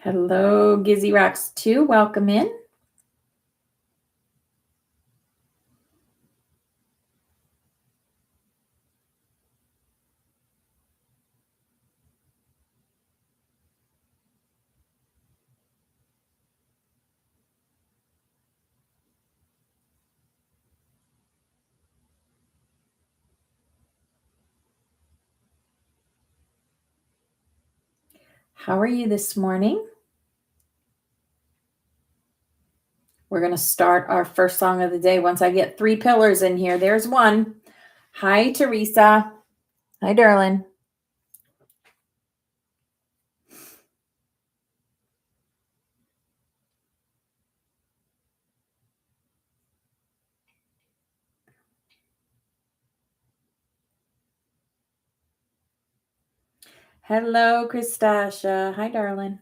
Hello, Gizzy Rocks 2. Welcome in. How are you this morning? We're going to start our first song of the day once I get 3 pillars in here. There's one. Hi, Teresa. Hi, darling. Hello, Christasha. Hi, darling.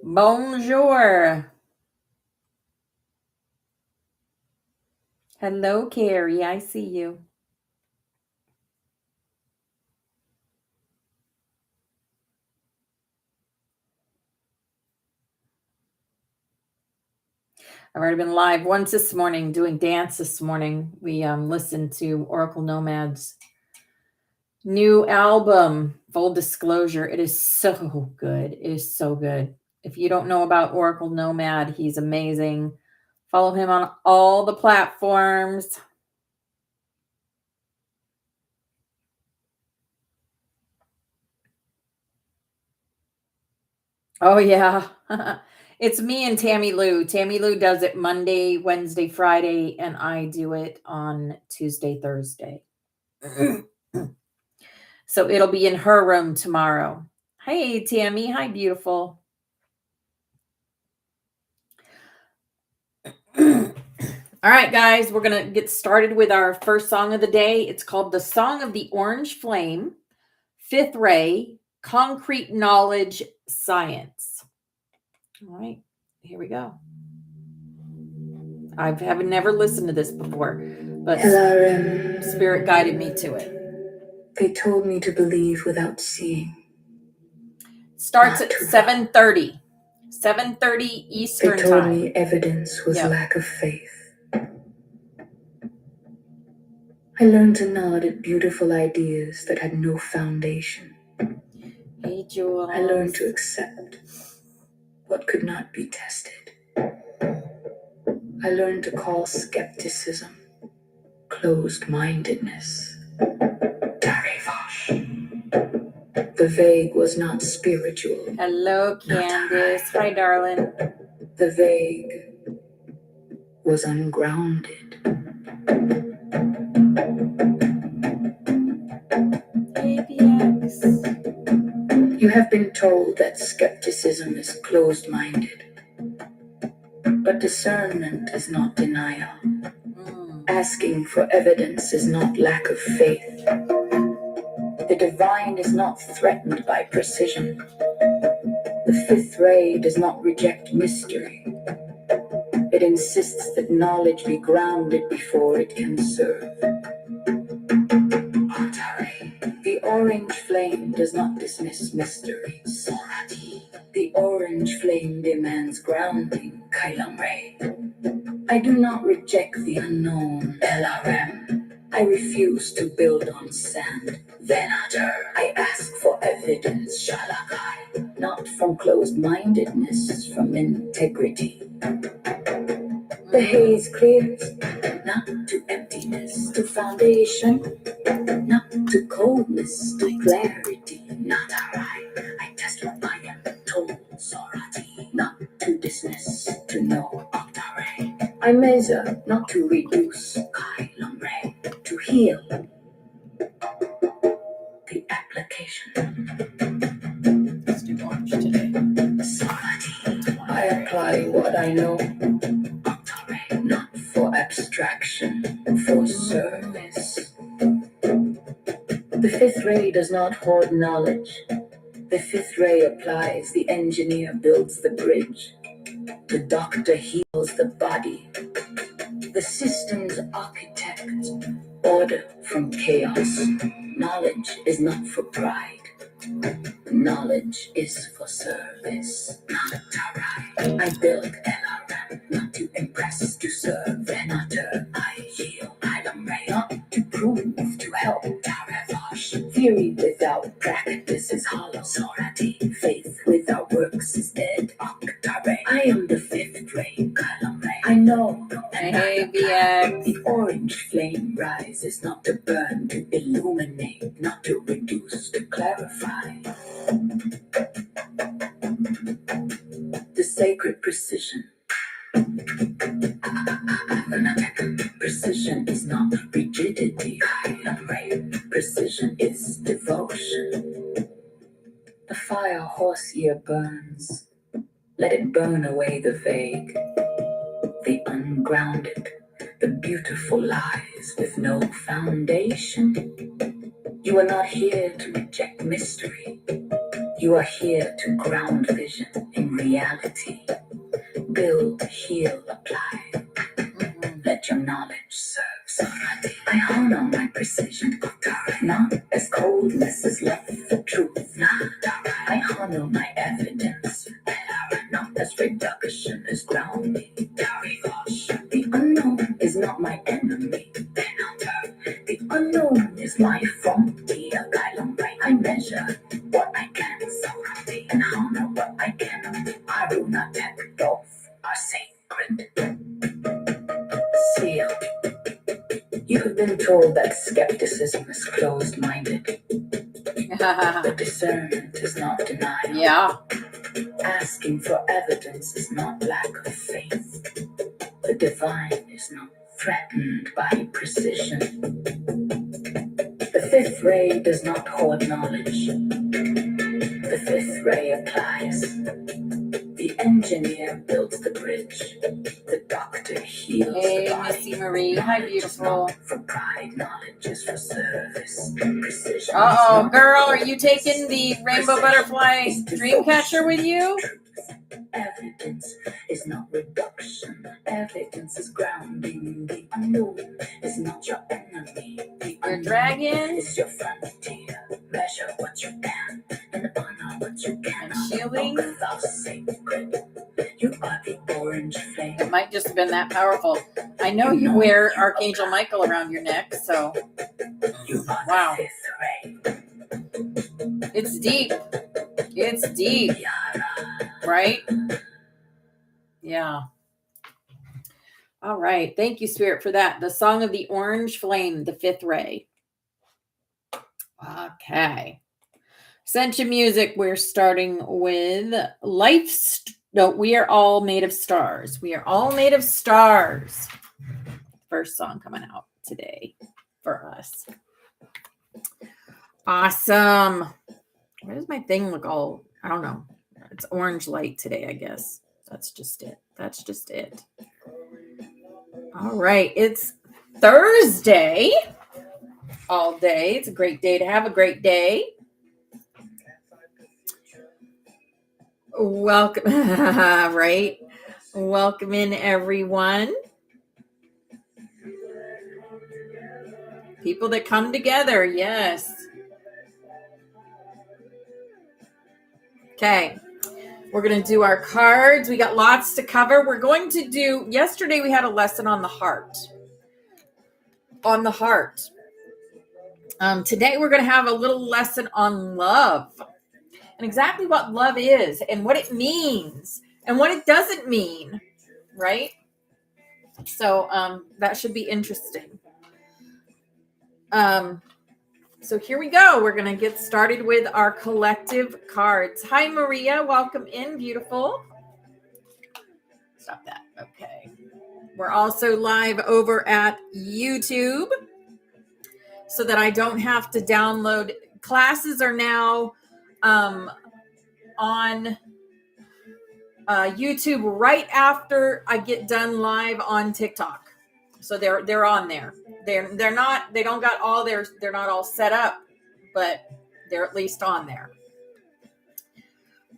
Bonjour. Hello, Carrie. I see you. I've already been live once this morning doing dance this morning. We listened to Oracle Nomad's new album. Full disclosure, it is so good. It is so good. If you don't know about Oracle Nomad, he's amazing. Follow him on all the platforms. Oh, yeah. It's me and Tammy Lou. Tammy Lou does it Monday, Wednesday, Friday, and I do it on Tuesday, Thursday. So it'll be in her room tomorrow. Hey, Tammy. Hi, beautiful. All right, guys, we're going to get started with our first song of the day. It's called The Song of the Orange Flame, Fifth Ray, Concrete Knowledge Science. All right, here we go. I have never listened to this before, but Spirit guided me to it. They told me to believe without seeing. Starts at 7:30. 7:30 Eastern They told time. me evidence was lack of faith. I learned to nod at beautiful ideas that had no foundation. Hey, Jules. I learned to accept what could not be tested. I learned to call skepticism closed-mindedness. The vague was not spiritual. Hello, Candace. Hi, darling. The vague was ungrounded. APX. You have been told that skepticism is closed-minded, but discernment is not denial. Asking for evidence is not lack of faith. The divine is not threatened by precision. The fifth ray does not reject mystery. It insists that knowledge be grounded before it can serve. The orange flame does not dismiss mystery. The orange flame demands grounding. I do not reject the unknown. I refuse to build on sand. I ask for evidence. Not from closed-mindedness, from integrity. The haze clears, not to emptiness, to foundation, not to coldness, to clarity. I test what I am told, not to dismiss, to know. I measure, not to reduce, to heal. The application. Let's do orange today. I apply what I know, not for abstraction, for service. The fifth ray does not hoard knowledge. The fifth ray applies, the engineer builds the bridge. The doctor heals the body. The systems architect order from chaos. Knowledge is not for pride. Knowledge is for service, not a right. I build LRM, not to impress, to serve, not to I heal, I don't right. Not to prove, to help, Taravash. Theory without practice is hollow. Sorati, faith without works is dead. Octave. I am the fifth ray, Kalam ray. I know. Hey, VX. The orange flame rises not to burn, to illuminate, not to reduce, to clarify. The sacred precision. Precision is not rigidity. Precision is devotion. The fire horse ear burns. Let it burn away the vague, the ungrounded, the beautiful lies with no foundation. You are not here to reject mystery. You are here to ground vision in reality. Build, heal, apply. Let your knowledge serve Sarati. I honor my precision, not as coldness as love for truth. I honor my evidence, not as reduction as grounding. The unknown is not my enemy. The unknown is my frontier. I measure what I can, and honor what I cannot. Aruna Tekdolf are sacred. Seal. You have been told that skepticism is closed-minded. But discernment is not denial. Yeah. Asking for evidence is not lack of faith. The divine is not threatened by precision. The fifth ray does not hoard knowledge. The fifth ray applies. The engineer builds the bridge. The doctor heals the body. Missy Marie. Hi, beautiful. For pride, knowledge is for service. Precision. Uh-oh, girl, are you taking the rainbow butterfly dream catcher with you? Evidence is not reduction. Evidence is grounding. The unknown is not your enemy. The Your dragon is your frontier. Measure what you can and honor what you can. and shielding. Thou sacred. You are the orange flame. It might just have been that powerful. I know you wear Archangel Michael around your neck, so You are wow. the fifth ray. It's deep. It's deep, Yara. right? Yeah. All right. Thank you, Spirit, for that. The Song of the Orange Flame, the fifth ray. Okay. Ascension music, we're starting with Life's... No, we are all made of stars. We are all made of stars. First song coming out today for us. Awesome. Why does my thing look all... I don't know. It's orange light today, I guess. That's just it. That's just it. All right. It's Thursday all day. It's a great day to have a great day. Welcome. Right. Welcome in, everyone. People that come together. Yes. Okay. We're going to do our cards. We got lots to cover. We're going to do, yesterday we had a lesson on the heart. On the heart. Today we're going to have a little lesson on love. And exactly what love is and what it means and what it doesn't mean. Right? So that should be interesting. So here we go. We're going to get started with our collective cards. Hi, Maria. Welcome in. Beautiful. Stop that. Okay. We're also live over at YouTube so that I don't have to download. Classes are now on YouTube right after I get done live on TikTok. So they're on there. They're not, they don't got all their, they're not all set up, but they're at least on there.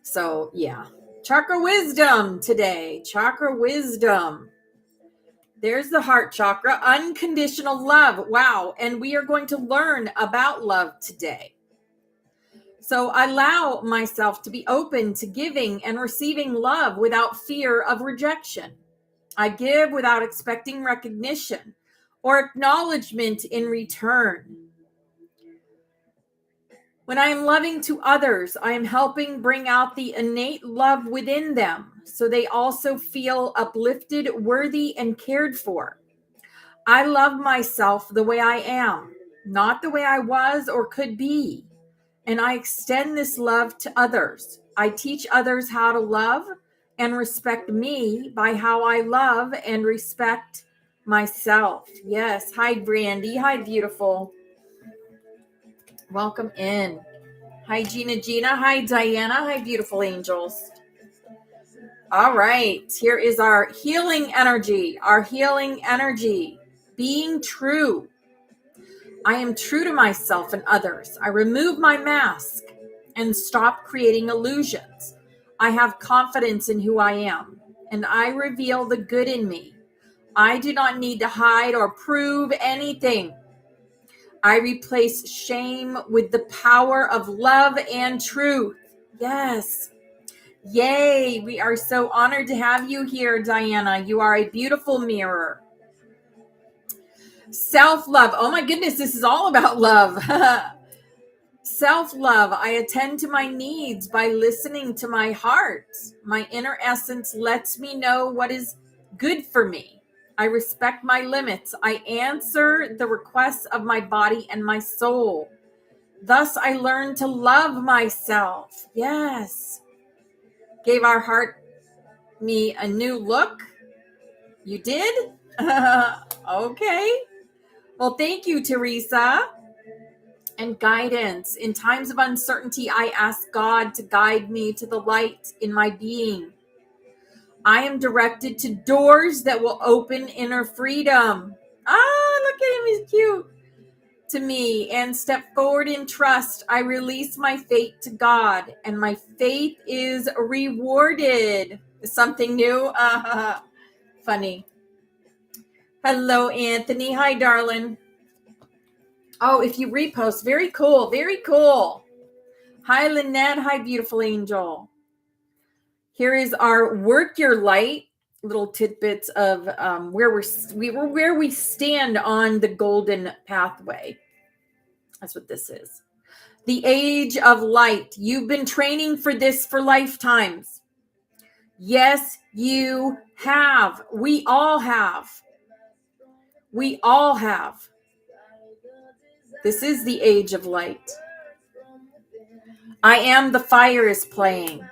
So yeah. Chakra wisdom today. Chakra wisdom. There's the heart chakra, unconditional love. Wow. And we are going to learn about love today. So I allow myself to be open to giving and receiving love without fear of rejection. I give without expecting recognition or acknowledgement in return. When I am loving to others, I am helping bring out the innate love within them so they also feel uplifted, worthy, and cared for. I love myself the way I am, not the way I was or could be. And I extend this love to others. I teach others how to love and respect me by how I love and respect myself. Yes. Hi, Brandy. Hi, beautiful. Welcome in. Hi, Gina. Hi, Diana. Hi, beautiful angels. All right. Here is our healing energy. Our healing energy. Being true. I am true to myself and others. I remove my mask and stop creating illusions. I have confidence in who I am, and I reveal the good in me. I do not need to hide or prove anything. I replace shame with the power of love and truth. Yes. Yay. We are so honored to have you here, Diana. You are a beautiful mirror. Self-love. Oh my goodness, this is all about love. Self-love. I attend to my needs by listening to my heart. My inner essence lets me know what is good for me. I respect my limits. I answer the requests of my body and my soul. Thus, I learn to love myself. Yes. Gave our heart me a new look. You did? Okay. Well, thank you, Teresa. And guidance. In times of uncertainty, I ask God to guide me to the light in my being. I am directed to doors that will open inner freedom. Ah, look at him. He's cute. To me, and step forward in trust. I release my fate to God, and my faith is rewarded. Something new? Funny. Hello, Anthony. Hi, darling. Oh, if you repost, very cool. Very cool. Hi, Lynette. Hi, beautiful angel. Here is our work your light. Little tidbits of where we stand on the golden pathway. That's what this is. The age of light. You've been training for this for lifetimes. Yes, you have. We all have. We all have. This is the age of light. I am the fire is playing.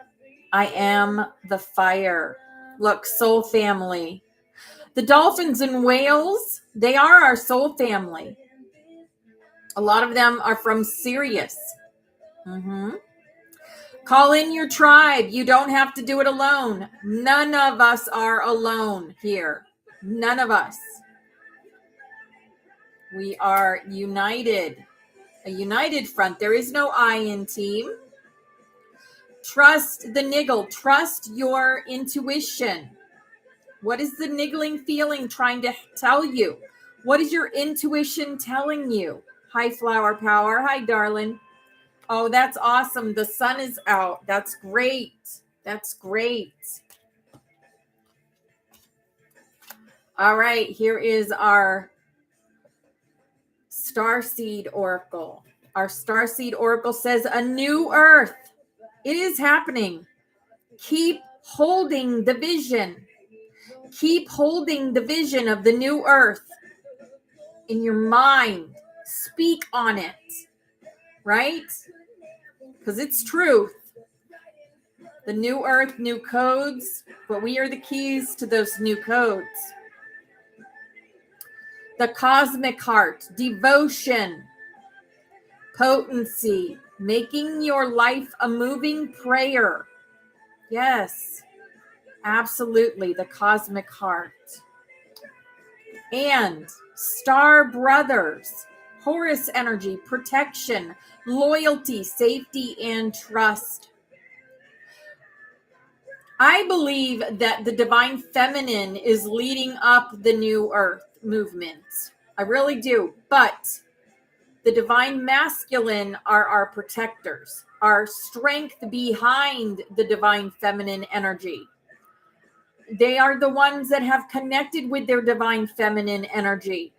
I am the fire. Look, soul family. The dolphins and whales, they are our soul family. A lot of them are from Sirius. Call in your tribe. You don't have to do it alone. None of us are alone here. None of us. We are united. A united front. There is no I in team. Trust the niggle. Trust your intuition. What is the niggling feeling trying to tell you? What is your intuition telling you? Hi, Flower Power. Hi, darling. Oh, that's awesome. The sun is out. That's great. That's great. All right. Here is our Starseed Oracle. Our Starseed Oracle says a new earth. It is happening. Keep holding the vision. Keep holding the vision of the new earth in your mind. Speak on it. Right? Because it's truth. The new earth, new codes, but we are the keys to those new codes. The cosmic heart, devotion, potency, making your life a moving prayer. Yes, absolutely, the cosmic heart. And star brothers, Horus energy, protection, loyalty, safety, and trust. I believe that the divine feminine is leading up the new earth movement. I really do. But the divine masculine are our protectors, our strength behind the divine feminine energy. They are the ones that have connected with their divine feminine energy.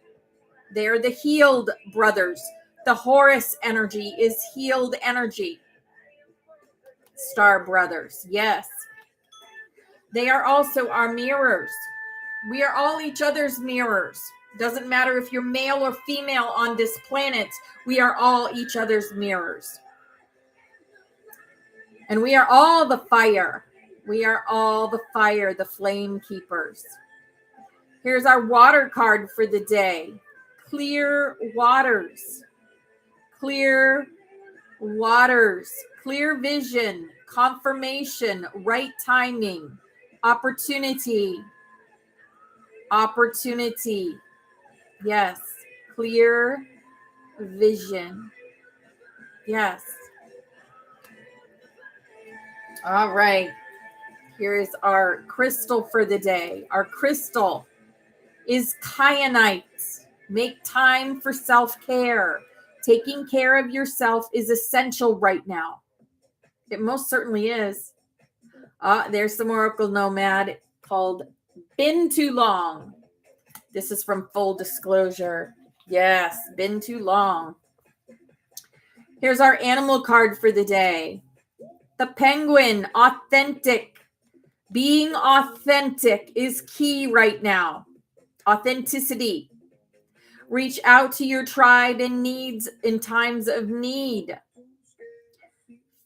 They are the healed brothers. The Horus energy is healed energy. Star brothers, yes. They are also our mirrors. We are all each other's mirrors. Doesn't matter if you're male or female on this planet, we are all each other's mirrors. And we are all the fire. We are all the fire, the flame keepers. Here's our water card for the day. Clear waters. Clear waters. Clear vision. Confirmation. Right timing. Opportunity. Opportunity. Yes. Clear vision. Yes. All right. Here is our crystal for the day. Our crystal is kyanite. Make time for self-care. Taking care of yourself is essential right now. It most certainly is. There's some Oracle Nomad called Been Too Long. This is from Full Disclosure. Yes, been too long. Here's our animal card for the day. The penguin, authentic. Being authentic is key right now. Authenticity. Reach out to your tribe in times of need.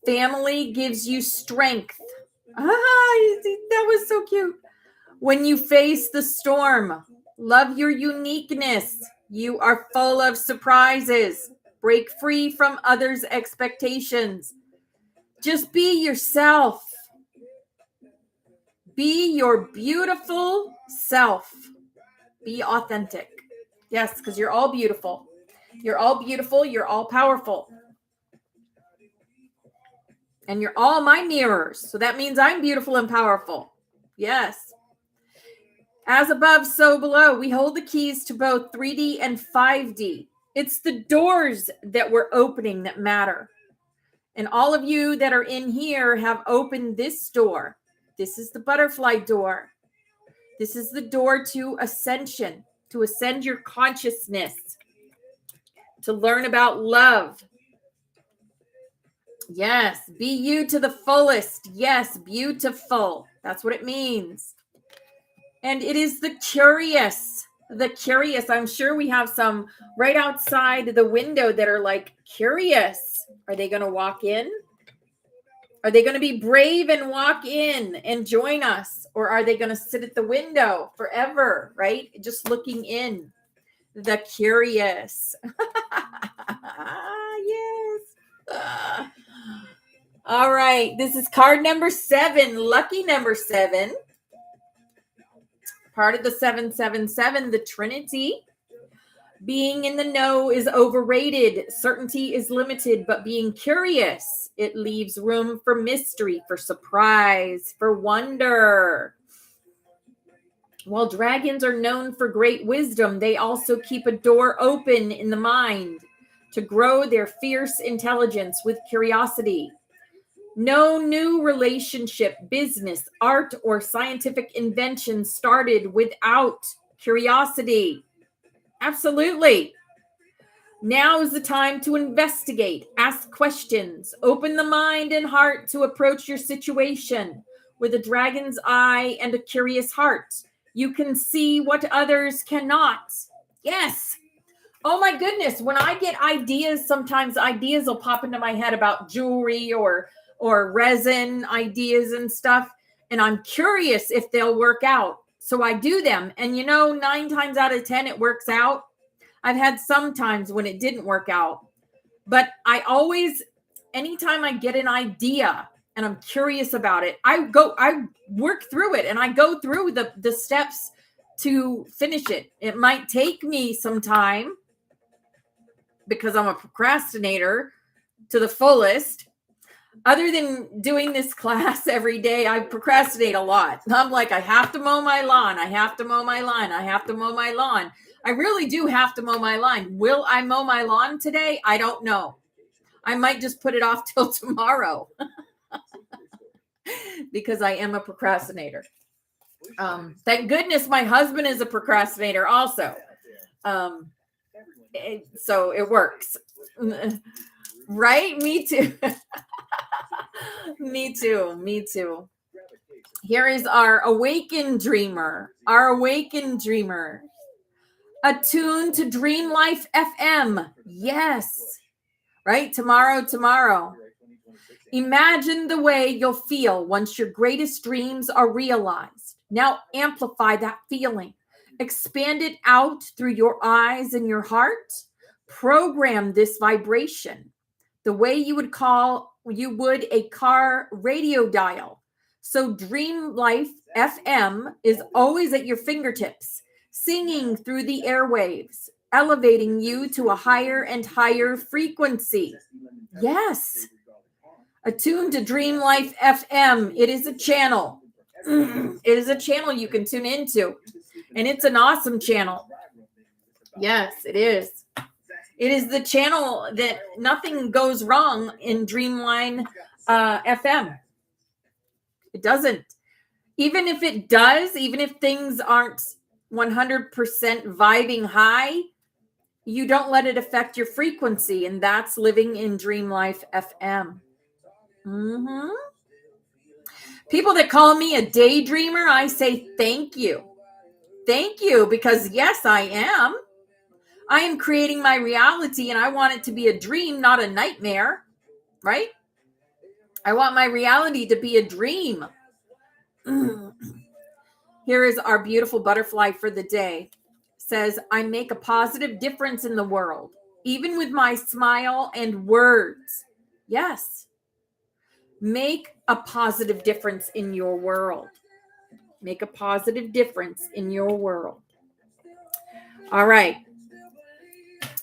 Family gives you strength. That was so cute. When you face the storm, love your uniqueness. You are full of surprises. Break free from others' expectations. Just be yourself. Be your beautiful self. Be authentic. Yes, because you're all beautiful. You're all beautiful. You're all powerful. And you're all my mirrors. So that means I'm beautiful and powerful. Yes. As above, so below. We hold the keys to both 3D and 5D. It's the doors that we're opening that matter. And all of you that are in here have opened this door. This is the butterfly door. This is the door to ascension, to ascend your consciousness, to learn about love. Yes, be you to the fullest. Yes, beautiful. That's what it means. And it is the curious. The curious. I'm sure we have some right outside the window that are like curious. Are they going to walk in? Are they going to be brave and walk in and join us? Or are they going to sit at the window forever, right? Just looking in. The curious. Yes. All right. This is card number 7. Lucky number 7. Part of the 777, the Trinity. Being in the know is overrated. Certainty is limited, but being curious, it leaves room for mystery, for surprise, for wonder. While dragons are known for great wisdom, they also keep a door open in the mind to grow their fierce intelligence with curiosity. No new relationship, business, art, or scientific invention started without curiosity. Absolutely. Now is the time to investigate, ask questions, open the mind and heart to approach your situation with a dragon's eye and a curious heart. You can see what others cannot. Yes. Oh my goodness. When I get ideas, sometimes ideas will pop into my head about jewelry or resin ideas and stuff. And I'm curious if they'll work out. So I do them. And 9 times out of 10, it works out. I've had some times when it didn't work out. But I always, anytime I get an idea and I'm curious about it, I work through it and I go through the steps to finish it. It might take me some time because I'm a procrastinator to the fullest. Other than doing this class every day, I procrastinate a lot. I'm like, I have to mow my lawn. I have to mow my lawn. I have to mow my lawn. I really do have to mow my lawn. Will I mow my lawn today? I don't know. I might just put it off till tomorrow because I am a procrastinator. Thank goodness my husband is a procrastinator also. So it works. Right? Me too. Me too. Here is our awakened dreamer. Attuned to Dream Life FM. Yes. Right? Tomorrow. Imagine the way you'll feel once your greatest dreams are realized. Now amplify that feeling. Expand it out through your eyes and your heart. Program this vibration the way you would a car radio dial. So Dream Life FM is always at your fingertips, singing through the airwaves, elevating you to a higher and higher frequency. Yes. Attuned to Dream Life FM. It is a channel. It is a channel you can tune into. And it's an awesome channel. Yes, it is. It is the channel that nothing goes wrong in Dreamline FM. It doesn't. Even if it does, even if things aren't 100% vibing high, you don't let it affect your frequency. And that's living in Dream Life FM. Mm-hmm. People that call me a daydreamer, I say thank you. Thank you, because yes, I am. I am creating my reality, and I want it to be a dream, not a nightmare, right? I want my reality to be a dream. Here is our beautiful butterfly for the day. It says, I make a positive difference in the world, even with my smile and words. Yes. Make a positive difference in your world. Make a positive difference in your world. All right.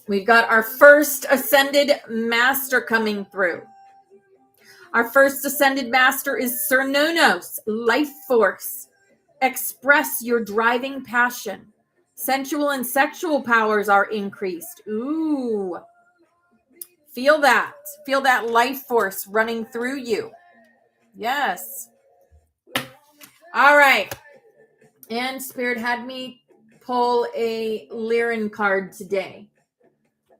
We've got our first ascended master coming through. Our first ascended master is Sir Nonos, life force. Express your driving passion. Sensual and sexual powers are increased. Ooh. Feel that. Feel that life force running through you. Yes. All right. And Spirit had me pull a Lyran card today.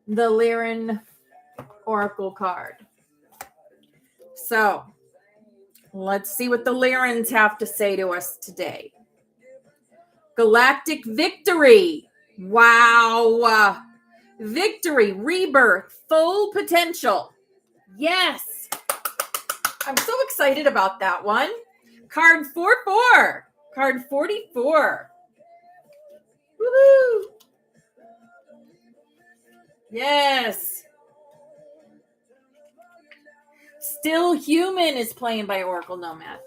The Lyran Oracle card. So, let's see what the Lyrans have to say to us today. Galactic victory. Wow. Victory, rebirth, full potential. Yes. I'm so excited about that one. Card 44. Card 44. Woohoo. Yes. Still Human is playing by Oracle Nomad.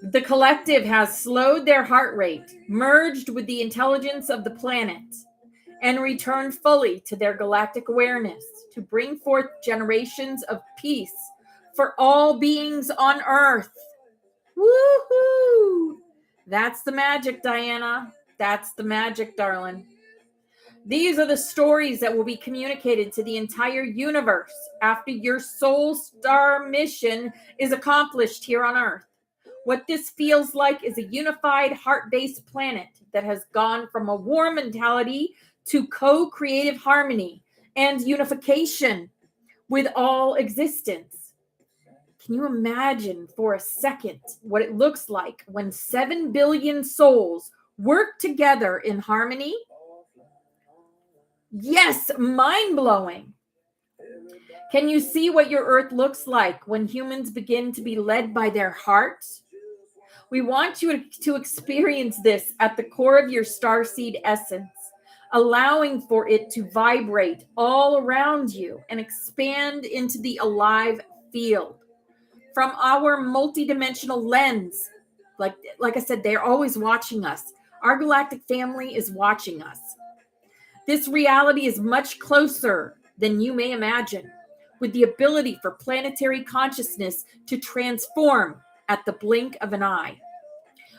The collective has slowed their heart rate, merged with the intelligence of the planet, and returned fully to their galactic awareness to bring forth generations of peace for all beings on Earth. Woohoo! That's the magic, Diana. That's the magic, darling. These are the stories that will be communicated to the entire universe after your soul star mission is accomplished here on Earth. What this feels like is a unified, heart-based planet that has gone from a war mentality to co-creative harmony and unification with all existence. Can you imagine for a second what it looks like when 7 billion souls work together in harmony? Yes, mind-blowing. Can you see what your Earth looks like when humans begin to be led by their hearts? We want you to experience this at the core of your starseed essence, allowing for it to vibrate all around you and expand into the alive field. From our multidimensional lens, like I said, they're always watching us. Our galactic family is watching us. This reality is much closer than you may imagine. with the ability for planetary consciousness to transform at the blink of an eye.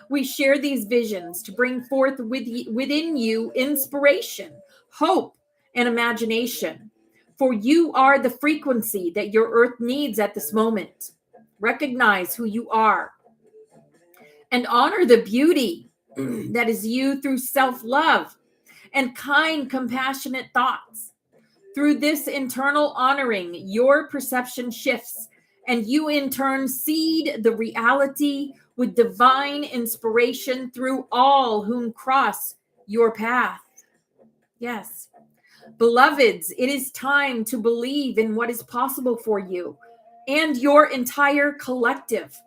We share these visions to bring forth within you inspiration, hope, and imagination. For you are the frequency that your earth needs at this moment. Recognize who you are and honor the beauty that is you through self-love and kind, compassionate thoughts. Through this internal honoring, your perception shifts, and you in turn seed the reality with divine inspiration through all whom cross your path. Yes. Beloveds, it is time to believe in what is possible for you and your entire collective.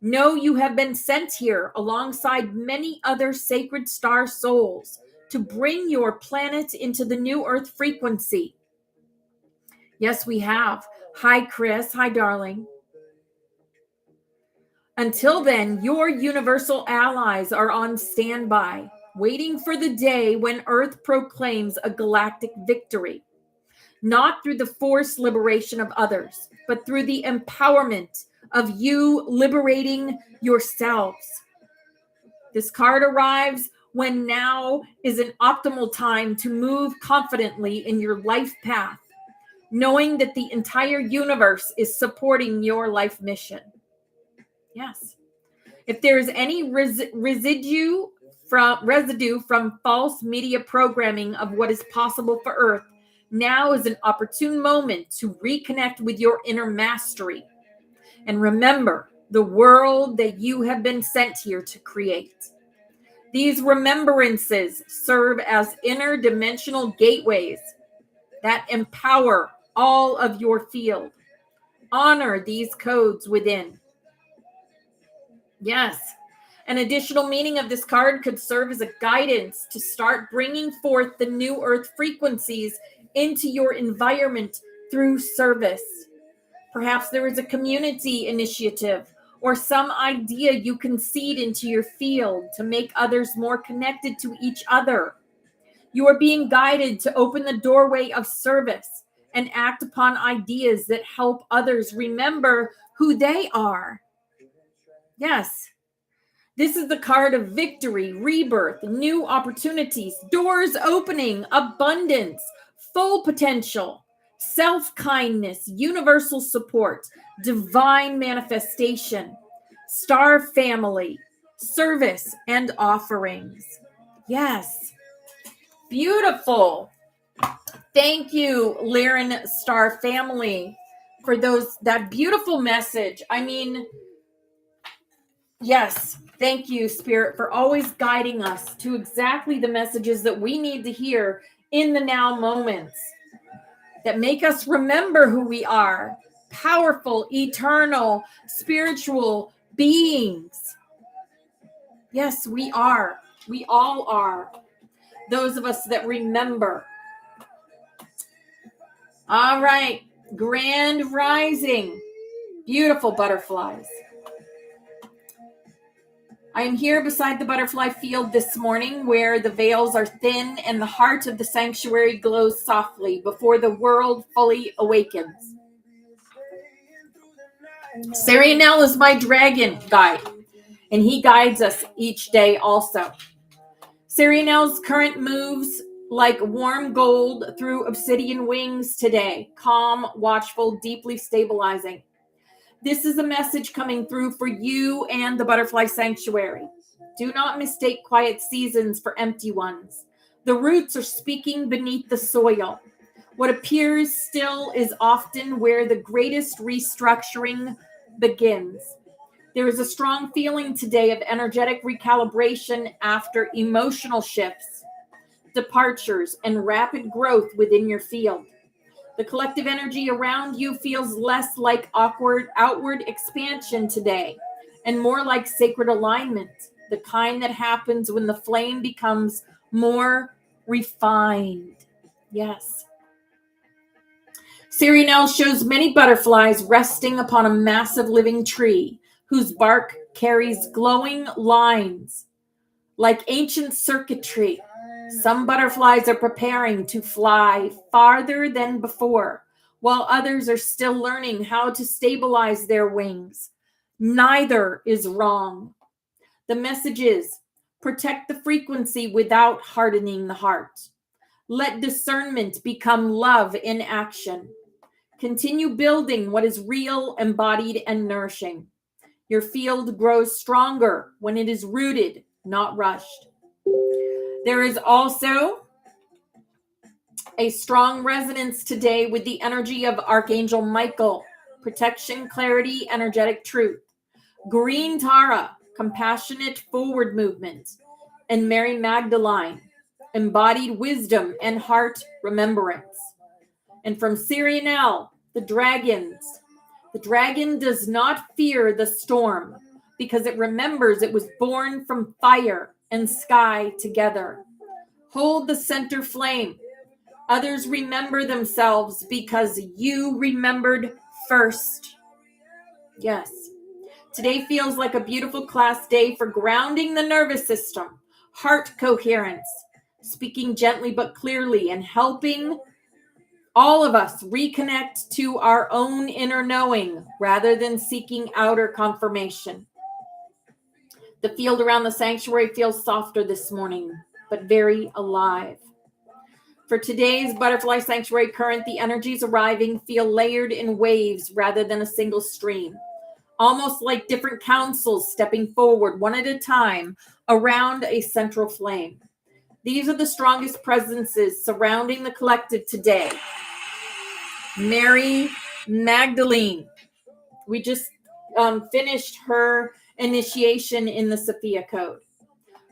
Know you have been sent here alongside many other sacred star souls to bring your planet into the new earth frequency. Yes, we have. Hi, Chris. Hi, darling. Until then, your universal allies are on standby, waiting for the day when Earth proclaims a galactic victory. Not through the forced liberation of others, but through the empowerment of you liberating yourselves. This card arrives when now is an optimal time to move confidently in your life path, knowing that the entire universe is supporting your life mission. Yes. If there is any residue from false media programming of what is possible for Earth, now is an opportune moment to reconnect with your inner mastery. And remember the world that you have been sent here to create. These remembrances serve as interdimensional gateways that empower all of your field. Honor these codes within. Yes. An additional meaning of this card could serve as a guidance to start bringing forth the new earth frequencies into your environment through service. Perhaps there is a community initiative or some idea you can seed into your field to make others more connected to each other. You are being guided to open the doorway of service and act upon ideas that help others remember who they are. Yes. This is the card of victory, rebirth, new opportunities, doors opening, abundance, full potential, self-kindness, universal support, divine manifestation, star family, service, and offerings. Yes. Beautiful. Thank you, Lyran Star Family, for that beautiful message. I mean, yes, thank you, Spirit, for always guiding us to exactly the messages that we need to hear in the now moments that make us remember who we are, powerful, eternal, spiritual beings. Yes, we are. We all are. Those of us that remember. All right, Grand Rising. Beautiful butterflies. I am here beside the butterfly field this morning where the veils are thin and the heart of the sanctuary glows softly before the world fully awakens. Sarianel is my dragon guide, and he guides us each day also. Sarianel's current moves like warm gold through obsidian wings today, calm, watchful, deeply stabilizing. This is a message coming through for you and the butterfly sanctuary. Do not mistake quiet seasons for empty ones. The roots are speaking beneath the soil. What appears still is often where the greatest restructuring begins. There is a strong feeling today of energetic recalibration after emotional shifts, departures, and rapid growth within your field. The collective energy around you feels less like awkward outward expansion today and more like sacred alignment, the kind that happens when the flame becomes more refined. Yes. Sarianel shows many butterflies resting upon a massive living tree whose bark carries glowing lines like ancient circuitry. Some butterflies are preparing to fly farther than before, while others are still learning how to stabilize their wings. Neither is wrong. The message is, protect the frequency without hardening the heart. Let discernment become love in action. Continue building what is real, embodied, and nourishing. Your field grows stronger when it is rooted, not rushed. There is also a strong resonance today with the energy of Archangel Michael, protection, clarity, energetic truth. Green Tara, compassionate forward movement. And Mary Magdalene, embodied wisdom and heart remembrance. And from Sirianel, the dragons. The dragon does not fear the storm because it remembers it was born from fire and sky together. Hold the center flame. Others remember themselves because you remembered first. Yes. Today feels like a beautiful class day for grounding the nervous system, heart coherence, speaking gently but clearly, and helping all of us reconnect to our own inner knowing rather than seeking outer confirmation. The field around the sanctuary feels softer this morning, but very alive. For today's Butterfly Sanctuary current, the energies arriving feel layered in waves rather than a single stream, almost like different councils stepping forward one at a time around a central flame. These are the strongest presences surrounding the collective today. Mary Magdalene. We just finished her initiation in the Sophia Code.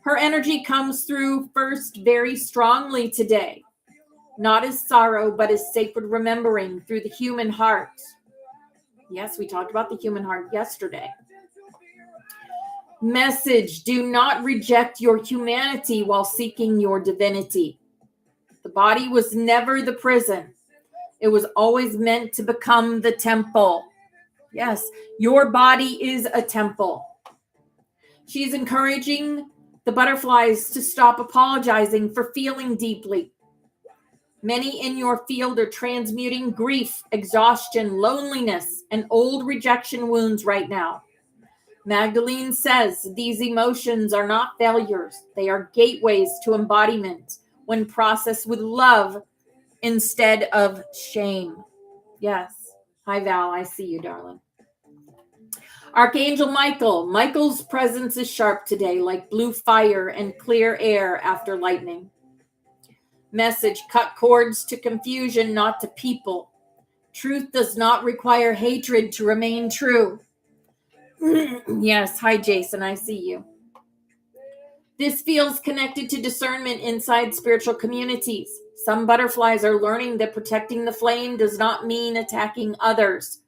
Her energy comes through first very strongly today, not as sorrow, but as sacred remembering through the human heart. Yes, we talked about the human heart yesterday. Message: do not reject your humanity while seeking your divinity. The body was never the prison. It was always meant to become the temple. Yes, your body is a temple. She's encouraging the butterflies to stop apologizing for feeling deeply. Many in your field are transmuting grief, exhaustion, loneliness, and old rejection wounds right now. Magdalene says these emotions are not failures. They are gateways to embodiment when processed with love instead of shame. Yes. Hi, Val. I see you, darling. Archangel Michael. Michael's presence is sharp today, like blue fire and clear air after lightning. Message: cut cords to confusion, not to people. Truth does not require hatred to remain true. Yes. Hi, Jason. I see you. This feels connected to discernment inside spiritual communities. Some butterflies are learning that protecting the flame does not mean attacking others.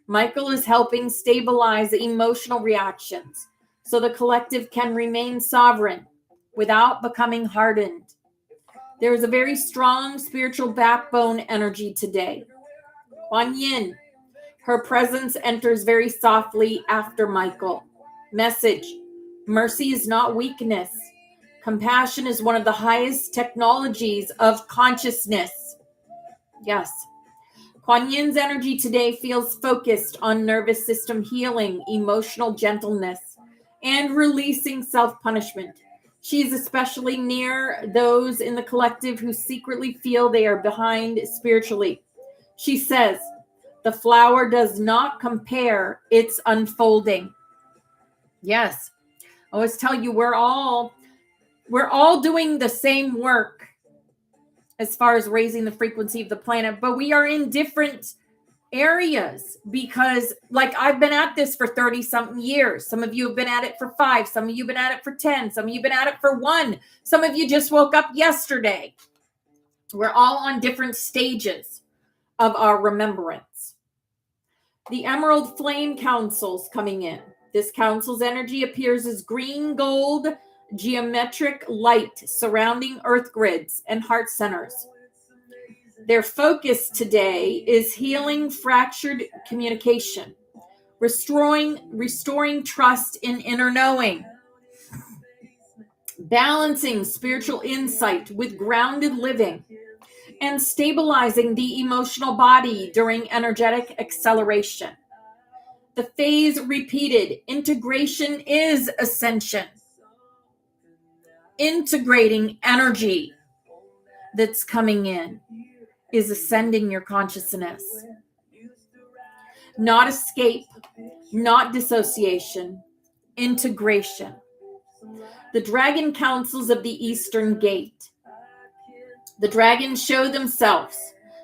Michael is helping stabilize emotional reactions so the collective can remain sovereign without becoming hardened. There is a very strong spiritual backbone energy today. Kuan Yin, her presence enters very softly after Michael. Message: mercy is not weakness. Compassion is one of the highest technologies of consciousness. Yes. Kuan Yin's energy today feels focused on nervous system healing, emotional gentleness, and releasing self-punishment. She's especially near those in the collective who secretly feel they are behind spiritually. She says, the flower does not compare, it's unfolding. Yes. I always tell you, we're all doing the same work as far as raising the frequency of the planet, but we are in different areas because, like, I've been at this for 30 something years. Some of you have been at it for 5. Some of you have been at it for 10. Some of you have been at it for 1. Some of you just woke up yesterday. We're all on different stages of our remembrance. The Emerald Flame Council's coming in. This council's energy appears as green gold geometric light surrounding earth grids and heart centers. Their focus today is healing fractured communication, restoring trust in inner knowing, balancing spiritual insight with grounded living, and stabilizing the emotional body during energetic acceleration. The phase repeated. Integration is ascension. Integrating energy that's coming in is ascending your consciousness. Not escape, not dissociation, integration. The dragon councils of the Eastern Gate. The dragons show themselves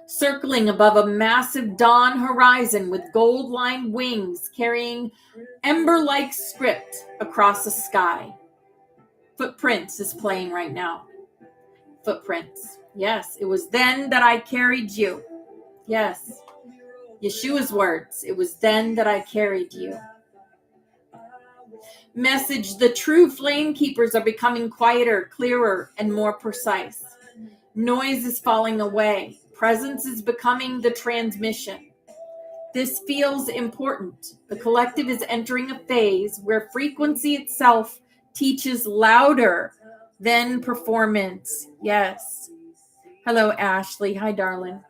circling above a massive dawn horizon with gold-lined wings carrying ember-like script across the sky. Footprints is playing right now. Footprints. Yes, it was then that I carried you. Yes. Yeshua's words. It was then that I carried you. Message: the true flame keepers are becoming quieter, clearer, and more precise. Noise is falling away. Presence is becoming the transmission. This feels important. The collective is entering a phase where frequency itself teaches louder than performance. Yes. Hello, Ashley. Hi, darling.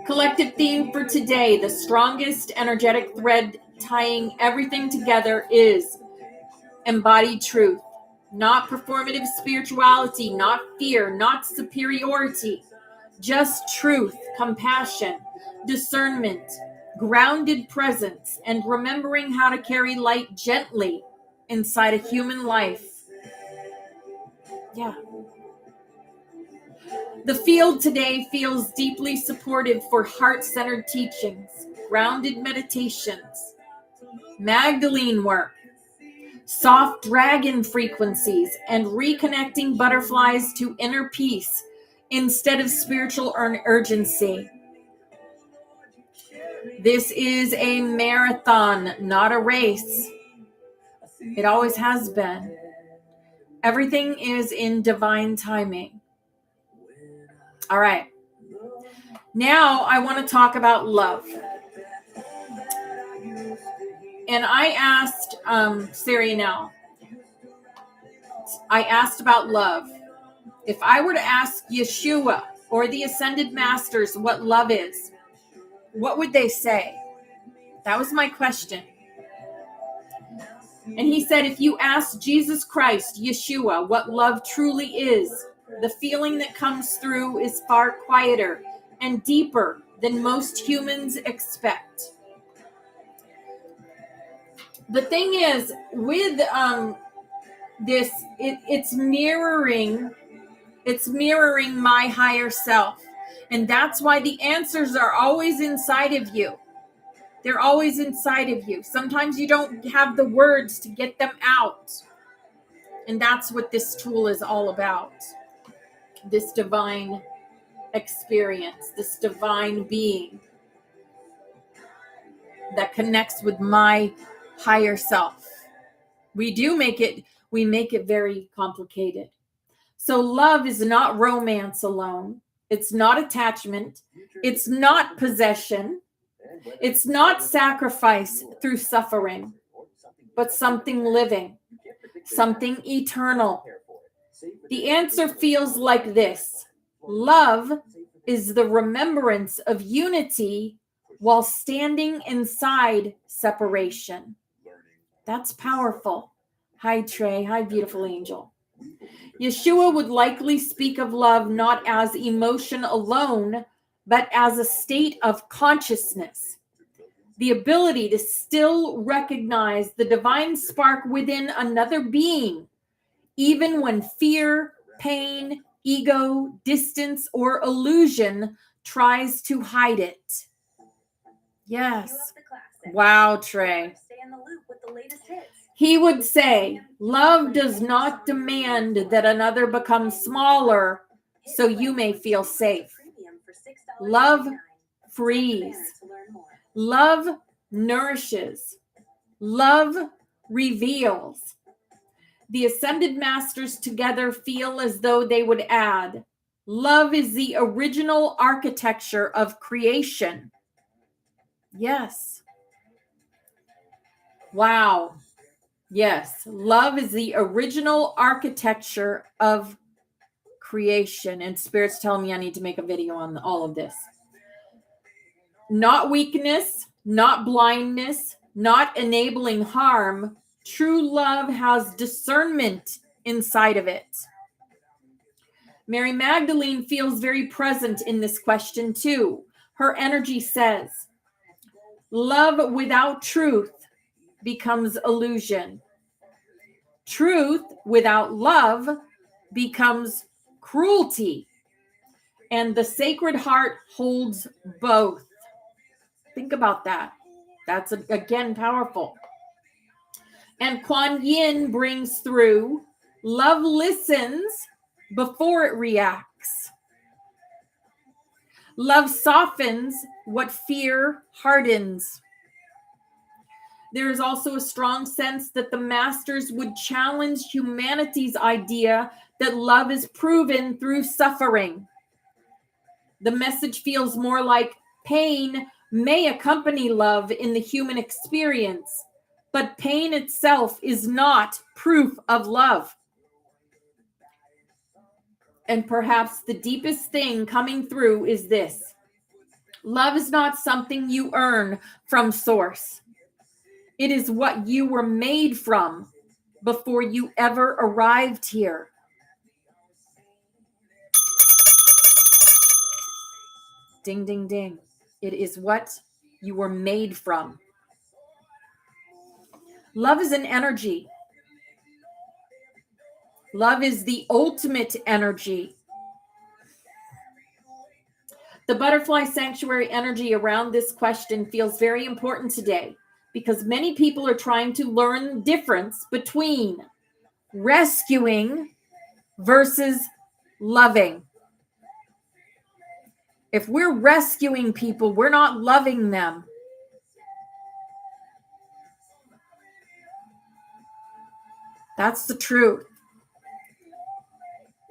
Collective theme for today: the strongest energetic thread tying everything together is embodied truth. Not performative spirituality, not fear, not superiority. Just truth, compassion, discernment, grounded presence, and remembering how to carry light gently inside a human life. Yeah. The field today feels deeply supportive for heart-centered teachings, grounded meditations, Magdalene work, soft dragon frequencies, and reconnecting butterflies to inner peace instead of spiritual urgency. This is a marathon, not a race. It always has been. Everything is in divine timing. All right. Now I want to talk about love. And I asked Sarianel, I asked about love. If I were to ask Yeshua or the Ascended Masters what love is, what would they say? That was my question. And he said, if you ask Jesus Christ, Yeshua, what love truly is, the feeling that comes through is far quieter and deeper than most humans expect. The thing is, with this, it's mirroring my higher self. And that's why the answers are always inside of you. They're always inside of you. Sometimes you don't have the words to get them out. And that's what this tool is all about. This divine experience, this divine being that connects with my higher self. We make it very complicated. So love is not romance alone. It's not attachment. It's not possession. It's not sacrifice through suffering, but something living, something eternal. The answer feels like this. Love is the remembrance of unity while standing inside separation. That's powerful. Hi, Trey. Hi, beautiful angel. Yeshua would likely speak of love not as emotion alone, but as a state of consciousness. The ability to still recognize the divine spark within another being, even when fear, pain, ego, distance, or illusion tries to hide it. Yes. Wow, Trey. He would say, love does not demand that another becomes smaller so you may feel safe. Love frees. Love nourishes. Love reveals. The Ascended Masters together feel as though they would add, love is the original architecture of creation. Yes. Wow. Yes. Love is the original architecture of creation. And Spirit's telling me I need to make a video on all of this. Not weakness, not blindness, not enabling harm. True love has discernment inside of it. Mary Magdalene feels very present in this question too. Her energy says, love without truth becomes illusion. Truth without love becomes cruelty. And the Sacred Heart holds both. Think about that. That's, again, powerful. And Kuan Yin brings through, love listens before it reacts. Love softens what fear hardens. There is also a strong sense that the masters would challenge humanity's idea that love is proven through suffering. The message feels more like pain may accompany love in the human experience, but pain itself is not proof of love. And perhaps the deepest thing coming through is this. Love is not something you earn from source. It is what you were made from before you ever arrived here. Ding, ding, ding. It is what you were made from. Love is an energy. Love is the ultimate energy. The butterfly sanctuary energy around this question feels very important today because many people are trying to learn the difference between rescuing versus loving. If we're rescuing people, we're not loving them. That's the truth.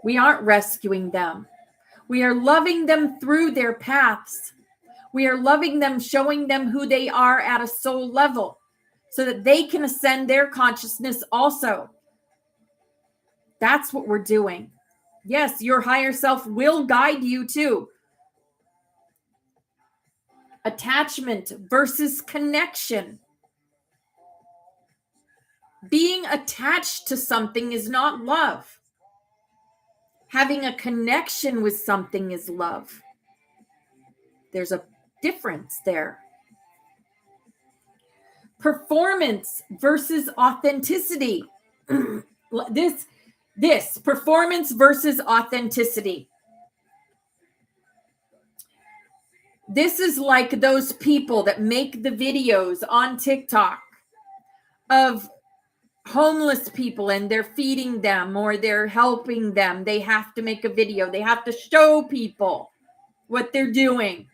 We aren't rescuing them. We are loving them through their paths. We are loving them, showing them who they are at a soul level so that they can ascend their consciousness also. That's what we're doing. Yes, your higher self will guide you too. Attachment versus connection. Being attached to something is not love. Having a connection with something is love. There's a difference there. Performance versus authenticity. This performance versus authenticity. This is like those people that make the videos on TikTok of homeless people and they're feeding them or they're helping them. They have to make a video. They have to show people what they're doing,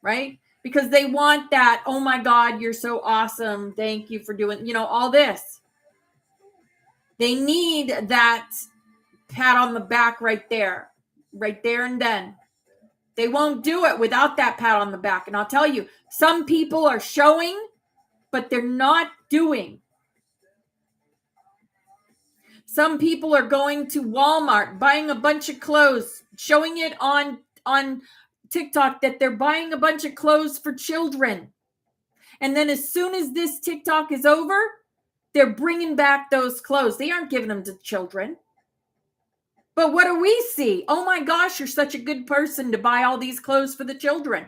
right? Because they want that, oh my God, you're so awesome. Thank you for doing, all this. They need that pat on the back right there and then. They won't do it without that pat on the back. And I'll tell you, some people are showing, but they're not doing. Some people are going to Walmart, buying a bunch of clothes, showing it on TikTok that they're buying a bunch of clothes for children. And then as soon as this TikTok is over, they're bringing back those clothes. They aren't giving them to children. But what do we see? Oh my gosh, you're such a good person to buy all these clothes for the children.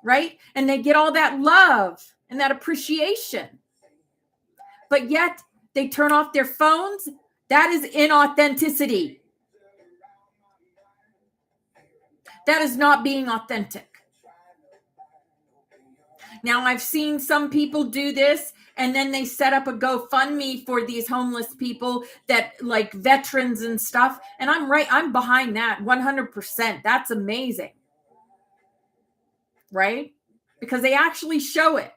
Right? And they get all that love and that appreciation. But yet they turn off their phones. That is inauthenticity. That is not being authentic. Now, I've seen some people do this, and then they set up a GoFundMe for these homeless people that like veterans and stuff. And I'm behind that 100%. That's amazing. Right? Because they actually show it.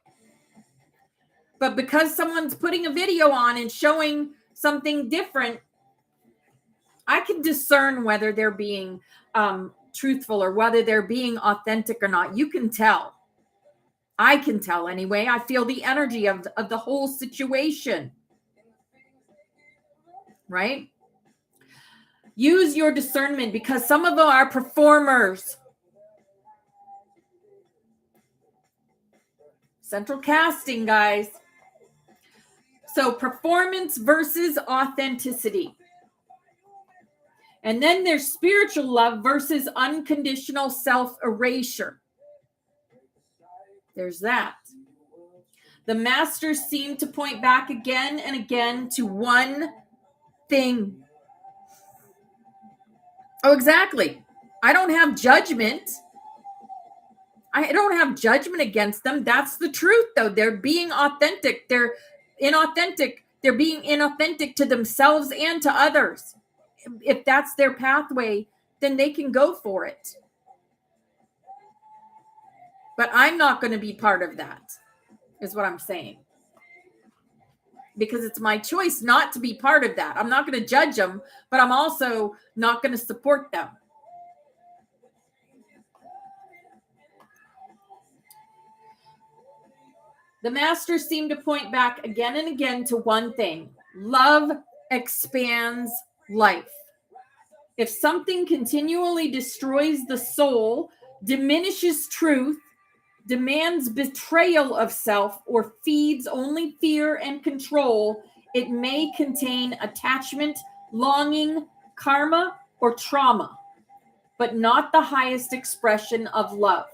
But because someone's putting a video on and showing something different, I can discern whether they're being truthful or whether they're being authentic or not. You can tell. I can tell anyway. I feel the energy of the whole situation. Right? Use your discernment, because some of them are performers. Central casting, guys. So performance versus authenticity. And then there's spiritual love versus unconditional self-erasure. There's that. The masters seem to point back again and again to one thing. Oh, exactly. I don't have judgment. I don't have judgment against them. That's the truth, though. They're being authentic. They're inauthentic. They're being inauthentic to themselves and to others. If that's their pathway, then they can go for it. But I'm not going to be part of that, is what I'm saying. Because it's my choice not to be part of that. I'm not going to judge them, but I'm also not going to support them. The masters seem to point back again and again to one thing. Love expands life. If something continually destroys the soul, diminishes truth, demands betrayal of self, or feeds only fear and control, it may contain attachment, longing, karma, or trauma, but not the highest expression of love.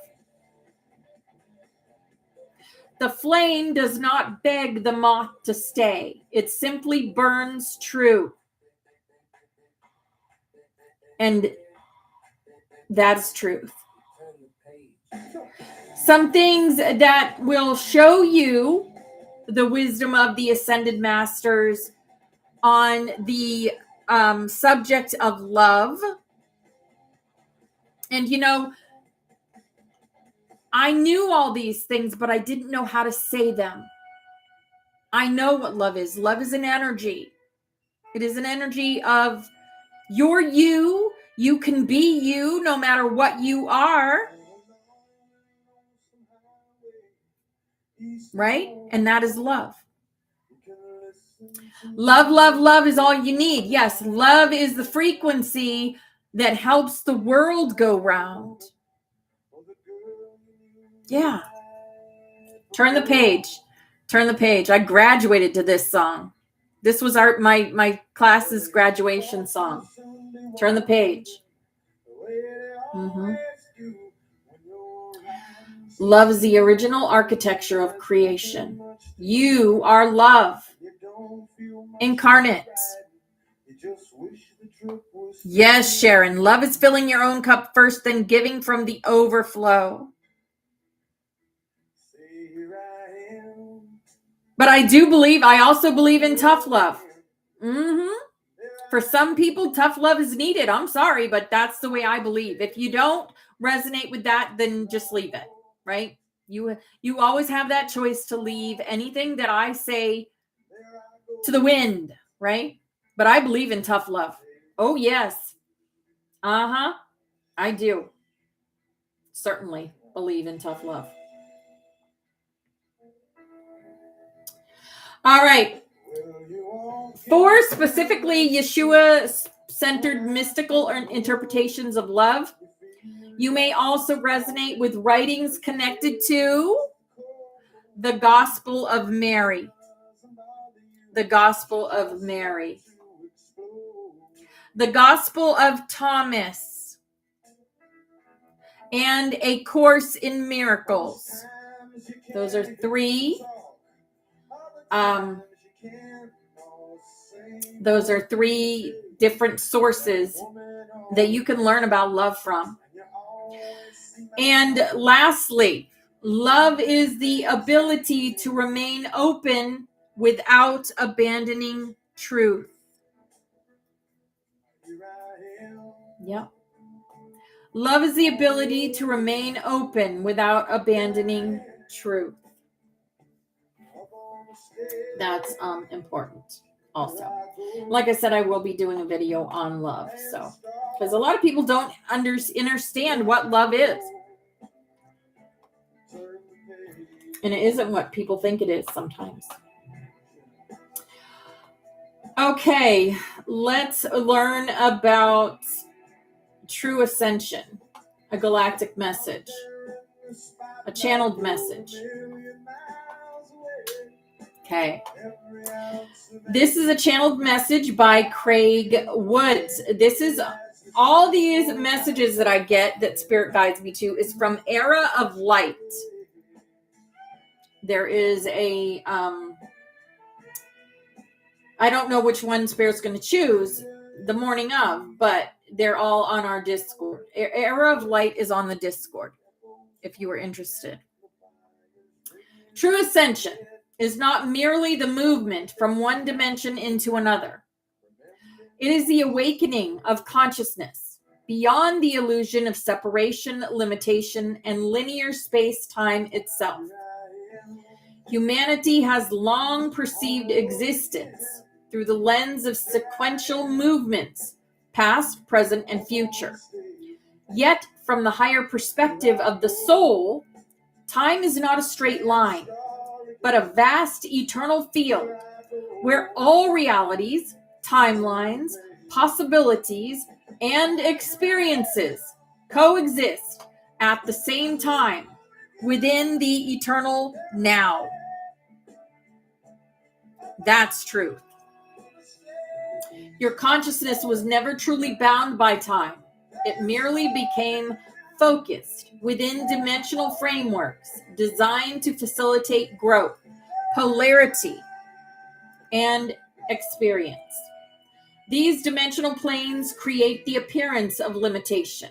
The flame does not beg the moth to stay. It simply burns true. And that's truth. Some things that will show you the wisdom of the ascended masters on the subject of love. And, you know, I knew all these things, but I didn't know how to say them. I know what love is. Love is an energy. It is an energy of you're you. You can be you no matter what you are. Right? And that is love. Love, love, love is all you need. Yes, love is the frequency that helps the world go round. Yeah. Turn the page. Turn the page. I graduated to this song. This was my class's graduation song. Turn the page. Mm-hmm. Love is the original architecture of creation. You are love. Incarnate. Yes, Sharon. Love is filling your own cup first, then giving from the overflow. But I also believe in tough love. Mm-hmm. For some people, tough love is needed. I'm sorry, but that's the way I believe. If you don't resonate with that, then just leave it, right? You always have that choice to leave anything that I say to the wind, right? But I believe in tough love. Oh, yes. Uh-huh. I do. Certainly believe in tough love. All right. For specifically Yeshua-centered mystical interpretations of love, you may also resonate with writings connected to the Gospel of Mary. The Gospel of Mary. The Gospel of Thomas. And A Course in Miracles. Those are three. Those are three different sources that you can learn about love from. And lastly, love is the ability to remain open without abandoning truth. Yep. Love is the ability to remain open without abandoning truth. That's important also. Like I said, I will be doing a video on love. So, because a lot of people don't understand what love is. And it isn't what people think it is sometimes. Okay, let's learn about true ascension, a galactic message, a channeled message. Okay. This is a channeled message by Craig Woods. This is all these messages that I get that Spirit guides me to is from Era of Light. There is a, I don't know which one Spirit's going to choose the morning of, but they're all on our Discord. Era of Light is on the Discord, if you are interested. True ascension is not merely the movement from one dimension into another. It is the awakening of consciousness beyond the illusion of separation, limitation, and linear space-time itself. Humanity has long perceived existence through the lens of sequential movements, past, present, and future. Yet, from the higher perspective of the soul, time is not a straight line, but a vast eternal field where all realities, timelines, possibilities, and experiences coexist at the same time within the eternal now. That's truth. Your consciousness was never truly bound by time. It merely became focused within dimensional frameworks designed to facilitate growth, polarity, and experience. These dimensional planes create the appearance of limitation,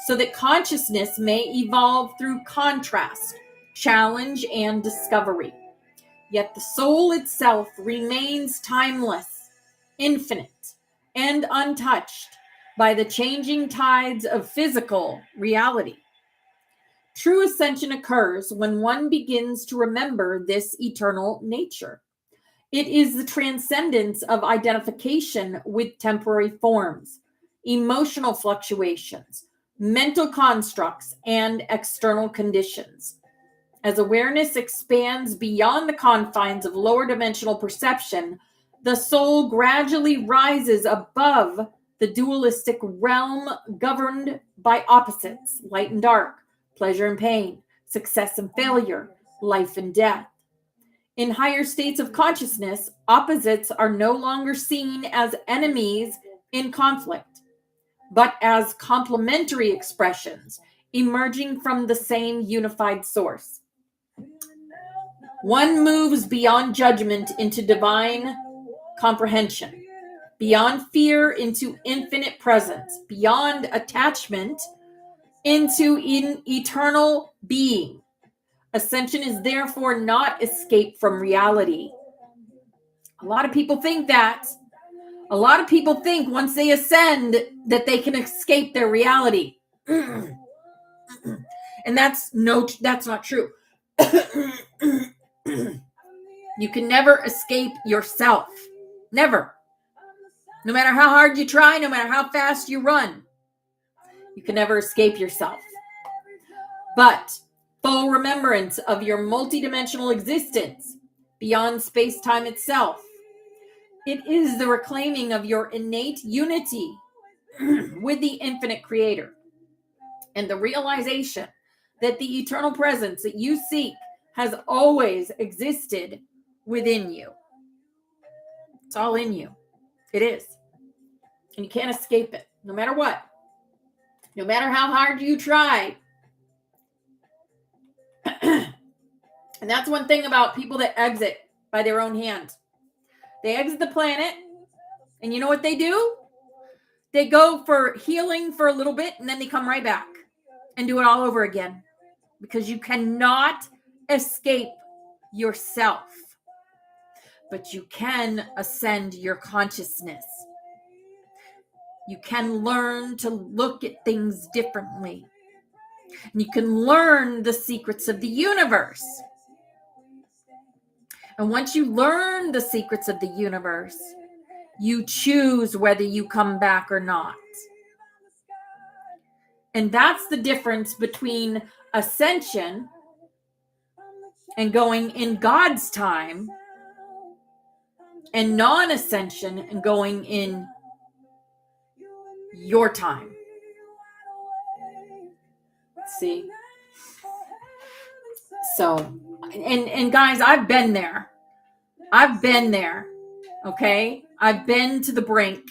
so that consciousness may evolve through contrast, challenge, and discovery. Yet the soul itself remains timeless, infinite, and untouched by the changing tides of physical reality. True ascension occurs when one begins to remember this eternal nature. It is the transcendence of identification with temporary forms, emotional fluctuations, mental constructs, and external conditions. As awareness expands beyond the confines of lower dimensional perception, the soul gradually rises above the dualistic realm governed by opposites, light and dark, pleasure and pain, success and failure, life and death. In higher states of consciousness, opposites are no longer seen as enemies in conflict, but as complementary expressions emerging from the same unified source. One moves beyond judgment into divine comprehension, beyond fear into infinite presence, beyond attachment into eternal being. Ascension is therefore not escape from reality. A lot of people think that. A lot of people think once they ascend that they can escape their reality. And that's not true. You can never escape yourself. Never. No matter how hard you try, no matter how fast you run, you can never escape yourself. But full remembrance of your multidimensional existence beyond space-time itself. It is the reclaiming of your innate unity with the infinite creator and the realization that the eternal presence that you seek has always existed within you. It's all in you. It is. And you can't escape it, no matter what. No matter how hard you try. And that's one thing about people that exit by their own hand. They exit the planet, and you know what they do? They go for healing for a little bit, and then they come right back and do it all over again. Because you cannot escape yourself. But you can ascend your consciousness. You can learn to look at things differently. And you can learn the secrets of the universe. And once you learn the secrets of the universe, you choose whether you come back or not. And that's the difference between ascension and going in God's time and non-ascension and going in your time. See? So, and guys, I've been there. Okay? I've been to the brink.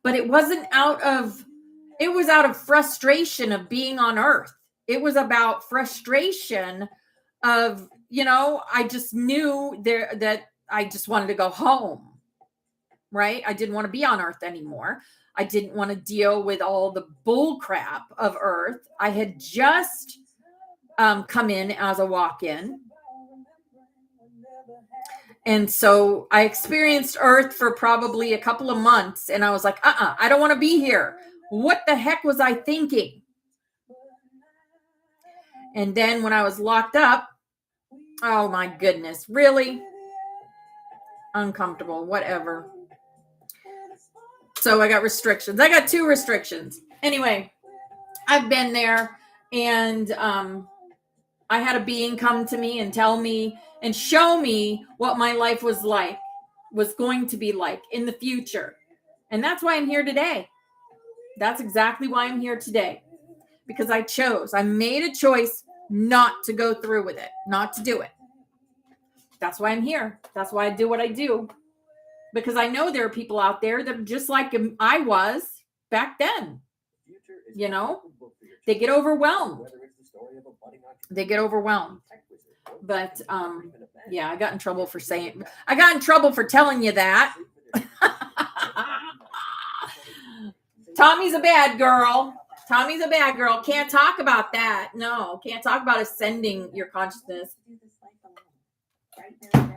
But it was out of frustration of being on earth. It was about frustration of, I just knew that I just wanted to go home. Right? I didn't want to be on earth anymore. I didn't want to deal with all the bull crap of earth. I had just come in as a walk-in. And so I experienced earth for probably a couple of months, and I was like, I don't want to be here. What the heck was I thinking? And then when I was locked up, oh my goodness, really? Uncomfortable, whatever. So I got restrictions. I got 2 restrictions. Anyway, I've been there, and I had a being come to me and tell me and show me what my life was going to be like in the future. And that's why I'm here today. That's exactly why I'm here today. Because I made a choice not to go through with it, not to do it. That's why I'm here. That's why I do what I do. Because I know there are people out there that are just like I was back then. They get overwhelmed. But yeah, I got in trouble for telling you that. Tommy's a bad girl. Can't talk about that. No, can't talk about ascending your consciousness.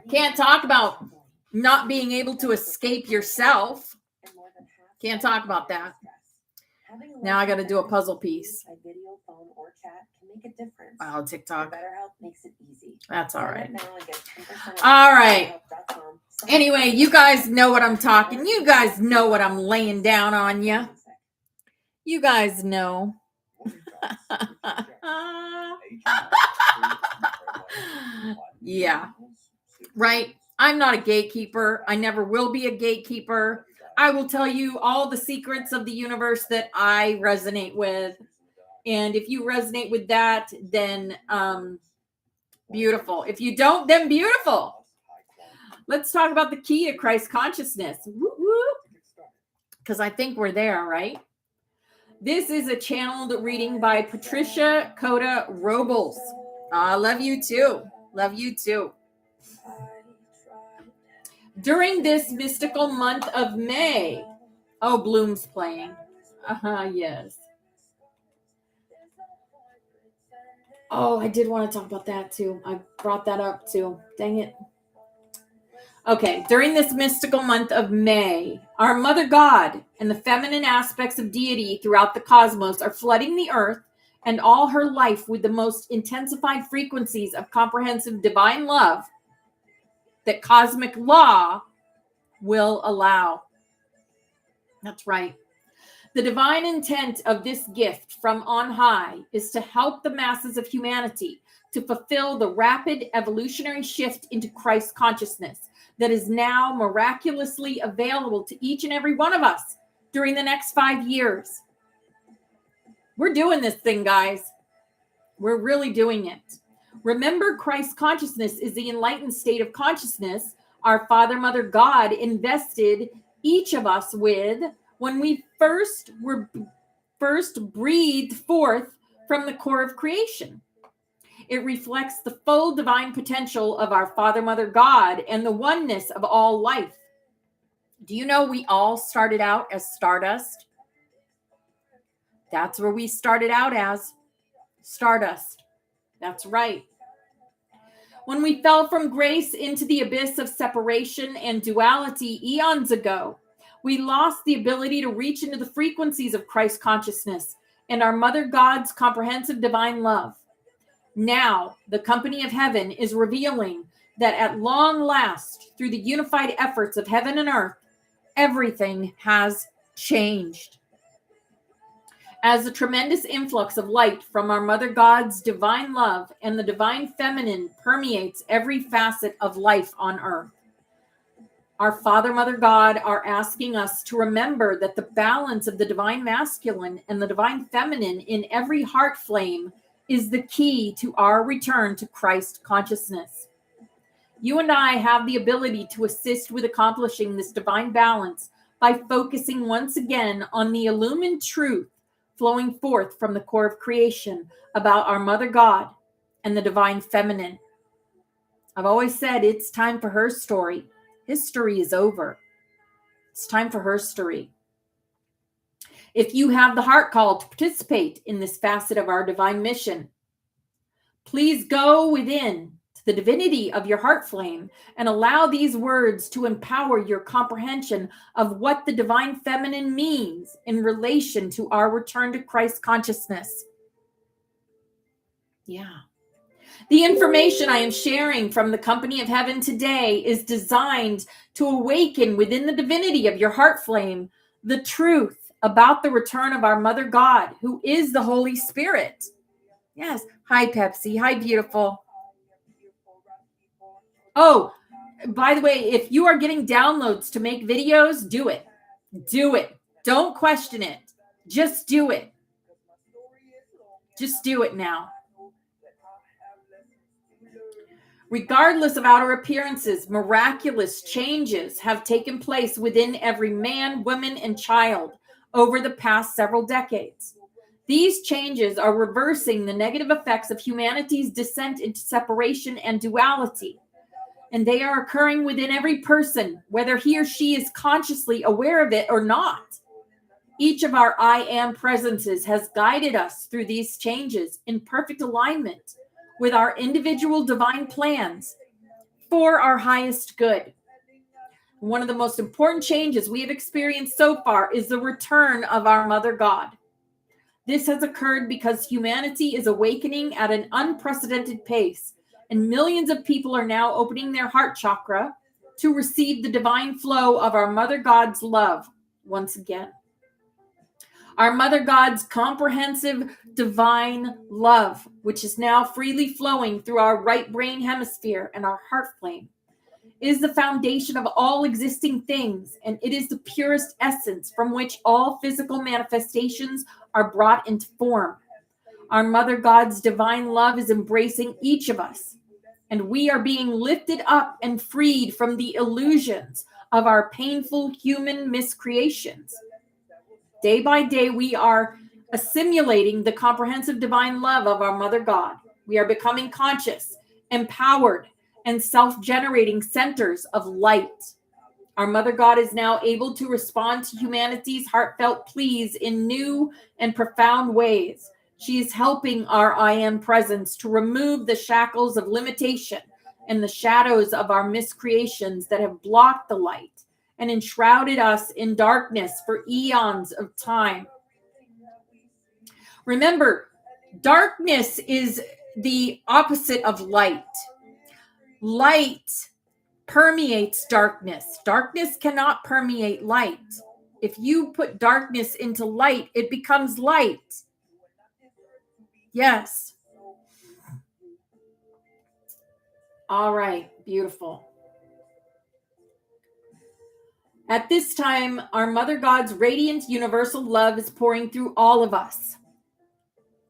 Can't talk about not being able to escape yourself. Can't talk about that. Now I got to do a puzzle piece. Oh, TikTok. That's all right. All right. Anyway, you guys know what I'm talking. You guys know what I'm laying down on you. You guys know. Yeah. Right. I'm not a gatekeeper. I never will be a gatekeeper. I will tell you all the secrets of the universe that I resonate with. And if you resonate with that, then beautiful. If you don't, then beautiful. Let's talk about the key to Christ consciousness. Because I think we're there, right? This is a channeled reading by Patricia Code Robles. I love you too. Love you too. During this mystical month of May. Oh, Bloom's playing. Yes. Oh, I did want to talk about that too. I brought that up too. Dang it. Okay, during this mystical month of May, our Mother God and the feminine aspects of deity throughout the cosmos are flooding the earth and all her life with the most intensified frequencies of comprehensive divine love that cosmic law will allow. That's right. The divine intent of this gift from on high is to help the masses of humanity to fulfill the rapid evolutionary shift into Christ consciousness that is now miraculously available to each and every one of us during the next 5 years. We're doing this thing, guys. We're really doing it. Remember, Christ consciousness is the enlightened state of consciousness our Father, Mother, God invested each of us with when we first breathed forth from the core of creation. It reflects the full divine potential of our Father, Mother, God, and the oneness of all life. Do you know we all started out as stardust? That's where we started out as stardust. That's right. When we fell from grace into the abyss of separation and duality eons ago, we lost the ability to reach into the frequencies of Christ consciousness and our Mother God's comprehensive divine love. Now, the company of heaven is revealing that at long last, through the unified efforts of heaven and earth, everything has changed. As the tremendous influx of light from our Mother God's divine love and the divine feminine permeates every facet of life on earth, Our Father, Mother, God are asking us to remember that the balance of the divine masculine and the divine feminine in every heart flame is the key to our return to Christ consciousness. You and I have the ability to assist with accomplishing this divine balance by focusing once again on the illumined truth flowing forth from the core of creation about our Mother God and the divine feminine. I've always said it's time for her story. History is over. It's time for her story. If you have the heart call to participate in this facet of our divine mission, please go within to the divinity of your heart flame and allow these words to empower your comprehension of what the divine feminine means in relation to our return to Christ consciousness. Yeah. The information I am sharing from the company of heaven today is designed to awaken within the divinity of your heart flame the truth about the return of our Mother God, who is the Holy Spirit. Yes. Hi, Pepsi. Hi, beautiful. Oh, by the way, if you are getting downloads to make videos, do it. Do it. Don't question it. Just do it. Just do it now. Regardless of outer appearances, miraculous changes have taken place within every man, woman, and child over the past several decades. These changes are reversing the negative effects of humanity's descent into separation and duality. And they are occurring within every person, whether he or she is consciously aware of it or not. Each of our I am presences has guided us through these changes in perfect alignment with our individual divine plans for our highest good. One of the most important changes we have experienced so far is the return of our Mother God. This has occurred because humanity is awakening at an unprecedented pace, and millions of people are now opening their heart chakra to receive the divine flow of our Mother God's love once again. Our Mother God's comprehensive divine love, which is now freely flowing through our right brain hemisphere and our heart flame, is the foundation of all existing things, and it is the purest essence from which all physical manifestations are brought into form. Our Mother God's divine love is embracing each of us, and we are being lifted up and freed from the illusions of our painful human miscreations. Day by day, we are assimilating the comprehensive divine love of our Mother God. We are becoming conscious, empowered, and self-generating centers of light. Our Mother God is now able to respond to humanity's heartfelt pleas in new and profound ways. She is helping our I am presence to remove the shackles of limitation and the shadows of our miscreations that have blocked the light and enshrouded us in darkness for eons of time. Remember, darkness is the opposite of light. Light permeates darkness. Darkness cannot permeate light. If you put darkness into light, it becomes light. Yes. All right, beautiful. At this time, our Mother God's radiant universal love is pouring through all of us.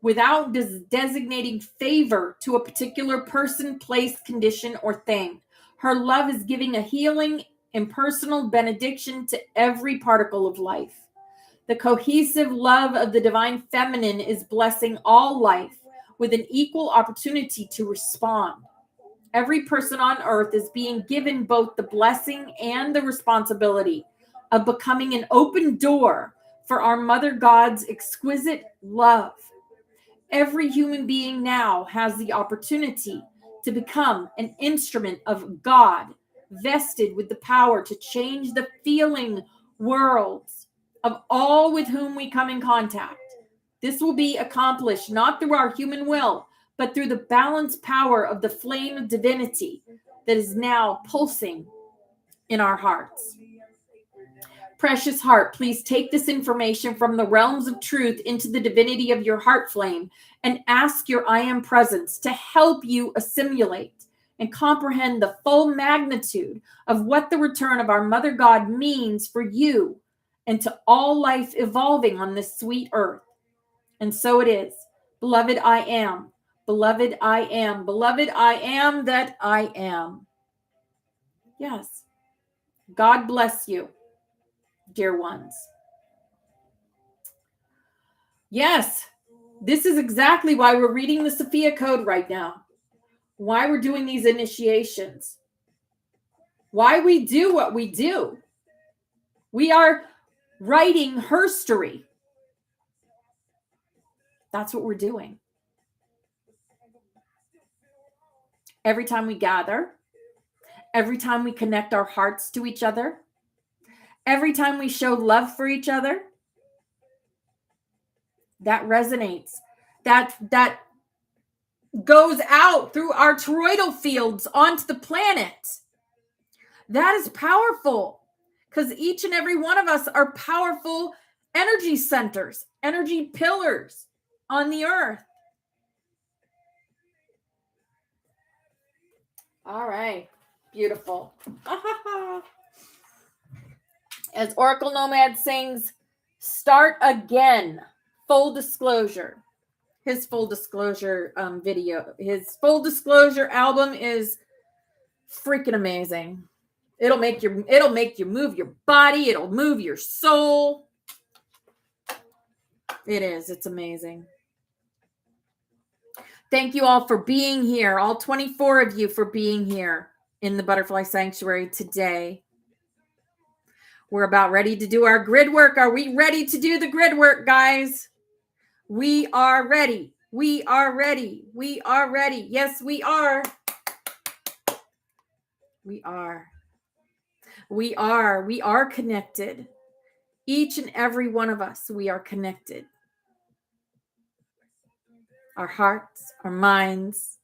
Without designating favor to a particular person, place, condition, or thing, her love is giving a healing, impersonal benediction to every particle of life. The cohesive love of the divine feminine is blessing all life with an equal opportunity to respond. Every person on earth is being given both the blessing and the responsibility of becoming an open door for our Mother God's exquisite love. Every human being now has the opportunity to become an instrument of God, vested with the power to change the feeling worlds of all with whom we come in contact. This will be accomplished not through our human will, but through the balanced power of the flame of divinity that is now pulsing in our hearts. Precious heart, please take this information from the realms of truth into the divinity of your heart flame and ask your I am presence to help you assimilate and comprehend the full magnitude of what the return of our Mother God means for you and to all life evolving on this sweet earth. And so it is. Beloved, I am. Beloved, I am. Beloved, I am that I am. Yes. God bless you, dear ones. Yes, this is exactly why we're reading the Sophia Code right now. Why we're doing these initiations. Why we do what we do. We are writing her story. That's what we're doing. Every time we gather, every time we connect our hearts to each other, every time we show love for each other, that resonates. That goes out through our toroidal fields onto the planet. That is powerful because each and every one of us are powerful energy centers, energy pillars on the earth. All right. Beautiful. As Oracle Nomad sings, start again. Full disclosure. His full disclosure video, his full disclosure album is freaking amazing. It'll make you move your body. It'll move your soul. It is. It's amazing. Thank you all for being here. All 24 of you for being here in the Butterfly Sanctuary today. We're about ready to do our grid work. Are we ready to do the grid work, guys? We are ready. We are ready. We are ready. Yes, we are. We are. We are. We are connected. Each and every one of us, we are connected. Our hearts, our minds,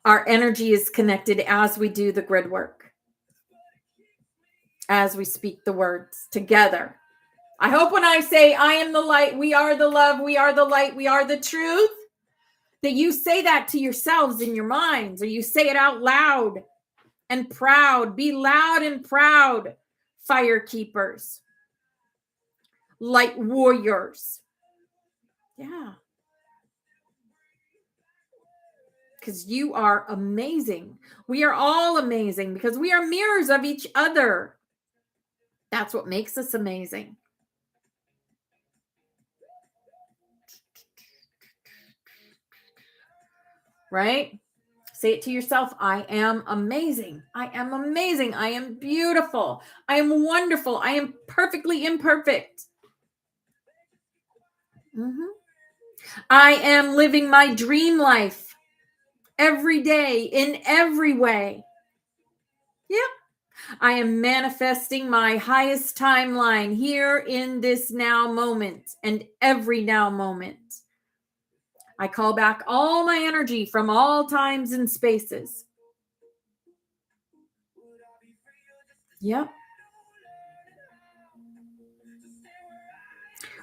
our energy is connected as we do the grid work. As we speak the words together. I hope when I say, I am the light, we are the love, we are the light, we are the truth, that you say that to yourselves in your minds, or you say it out loud and proud. Be loud and proud, fire keepers, light warriors. Yeah. Because you are amazing. We are all amazing because we are mirrors of each other. That's what makes us amazing. Right? Say it to yourself. I am amazing. I am amazing. I am beautiful. I am wonderful. I am perfectly imperfect. I am living my dream life every day in every way. Yep. I am manifesting my highest timeline here in this now moment and every now moment. I call back all my energy from all times and spaces. Yep.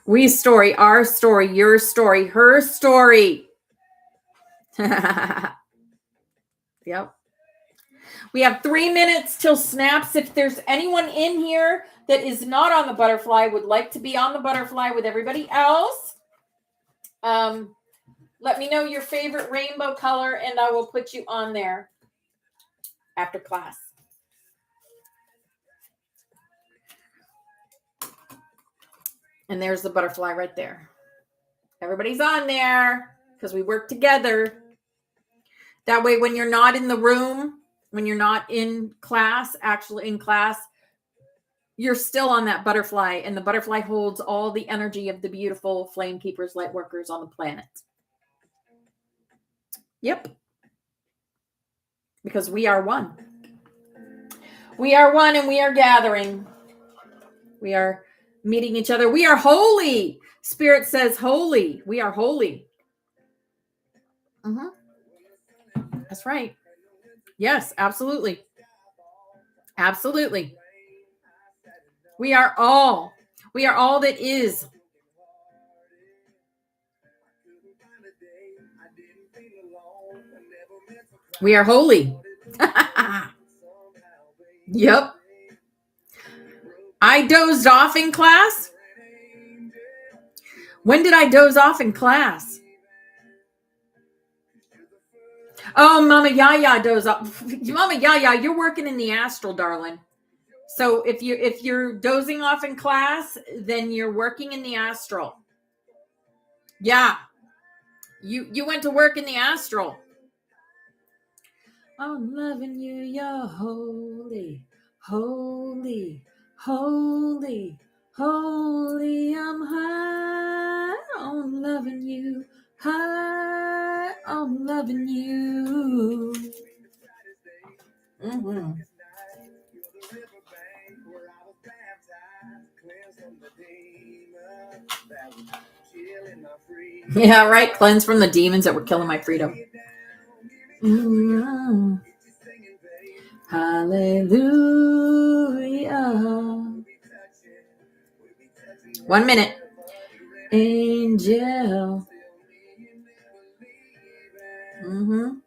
We story, our story, your story, her story. Yep. We have 3 minutes till snaps. If there's anyone in here that is not on the butterfly, would like to be on the butterfly with everybody else, let me know your favorite rainbow color and I will put you on there after class. And there's the butterfly right there. Everybody's on there because we work together. That way, when you're not in the room, when you're not in class, actually in class, you're still on that butterfly, and the butterfly holds all the energy of the beautiful flame keepers, light workers on the planet. Yep. Because we are one. We are one and we are gathering. We are meeting each other. We are holy. Spirit says holy. We are holy. That's right. Yes, absolutely. Absolutely. We are all that is. We are holy. Yep. I dozed off in class. When did I doze off in class? Oh, Mama Yaya doze off. Mama Yaya, you're working in the astral, darling. So if you're dozing off in class, then you're working in the astral. Yeah. You went to work in the astral. I'm loving you, you're holy, holy, holy, holy. I'm high, I'm loving you, high, I'm loving you. Mm-hmm. Yeah, right. Cleanse from the demons that were killing my freedom. Mm-hmm. Hallelujah. 1 minute. Angel. Mm-hmm.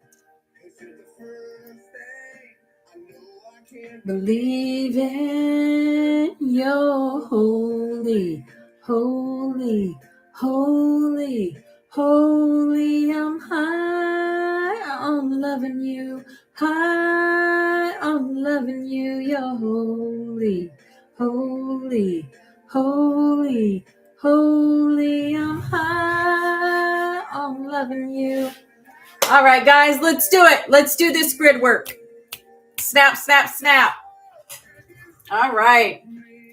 Believe in your holy, holy, holy, holy. I'm high, I'm loving you. High, I'm loving you. You're holy, holy, holy, holy. I'm high, I'm loving you. All right, guys, let's do it. Let's do this grid work. Snap, snap, snap. All right.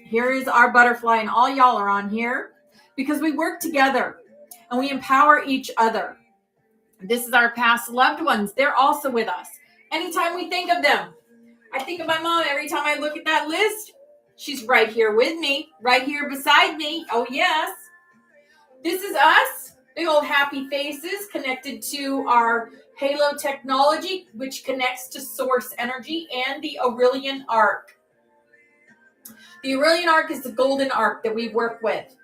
Here is our butterfly, and all y'all are on here because we work together and we empower each other. This is our past loved ones. They're also with us. Anytime we think of them, I think of my mom. Every time I look at that list, she's right here with me, right here beside me. Oh, yes. This is us, big old happy faces connected to our halo technology, which connects to source energy and the Aurelian arc. The Aurelian arc is the golden arc that we work with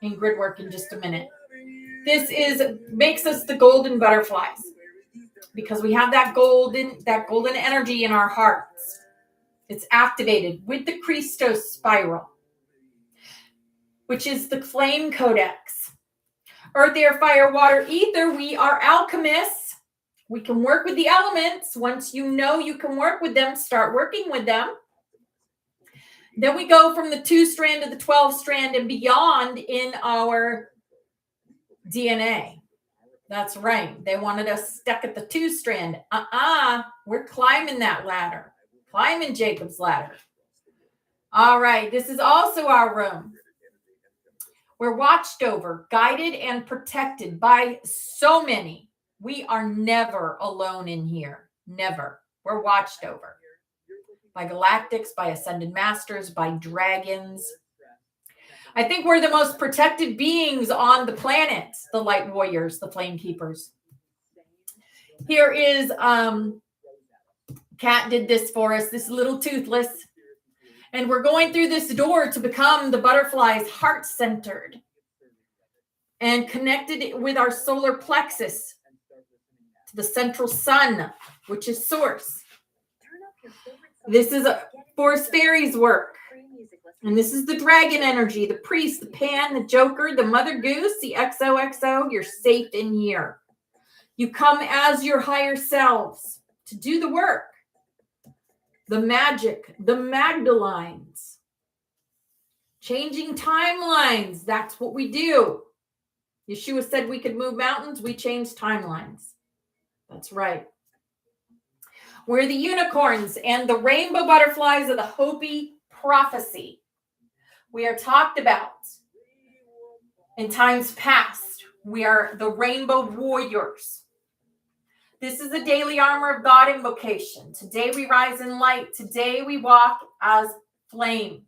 in Gridwork in just a minute. This makes us the golden butterflies because we have that golden energy in our hearts. It's activated with the Christos spiral, which is the flame codex. Earth, air, fire, water, ether. We are alchemists. We can work with the elements. Once you know you can work with them, start working with them. Then we go from the 2-strand to the 12-strand and beyond in our DNA. That's right. They wanted us stuck at the 2-strand. We're climbing that ladder. Climbing Jacob's ladder. All right. This is also our room. We're watched over, guided, and protected by so many. We are never alone in here. Never. We're watched over by galactics, by ascended masters, by dragons. I think we're the most protected beings on the planet, the light warriors, the flame keepers. Here is, Kat did this for us, this little toothless. And we're going through this door to become the butterfly's heart-centered and connected with our solar plexus to the central sun, which is source. This is Forest Fairies work. And this is the dragon energy, the priest, the pan, the joker, the mother goose, the XOXO. You're safe in here. You come as your higher selves to do the work. The magic, the Magdalines. Changing timelines. That's what we do. Yeshua said we could move mountains. We changed timelines. That's right. We're the unicorns and the rainbow butterflies of the Hopi prophecy. We are talked about in times past. We are the rainbow warriors. This is the daily armor of God invocation. Today we rise in light. Today we walk as flame.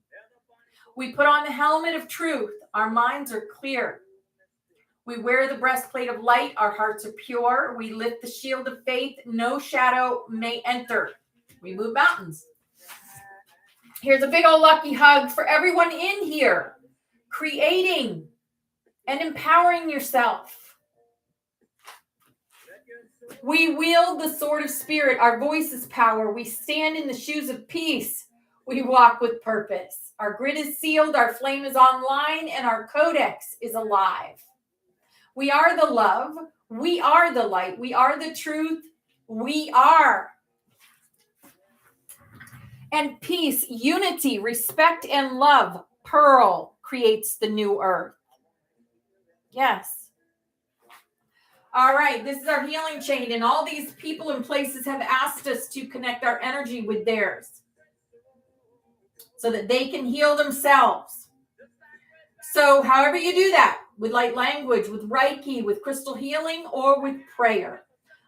We put on the helmet of truth. Our minds are clear. We wear the breastplate of light. Our hearts are pure. We lift the shield of faith. No shadow may enter. We move mountains. Here's a big old lucky hug for everyone in here, creating and empowering yourself. We wield the sword of spirit. Our voice is power. We stand in the shoes of peace. We walk with purpose. Our grid is sealed. Our flame is online, and our codex is alive. We are the love. We are the light. We are the truth. We are. And peace, unity, respect, and love. Pearl creates the new earth. Yes. All right, this is our healing chain, and all these people and places have asked us to connect our energy with theirs so that they can heal themselves. So however you do that, with light language, with Reiki, with crystal healing, or with prayer.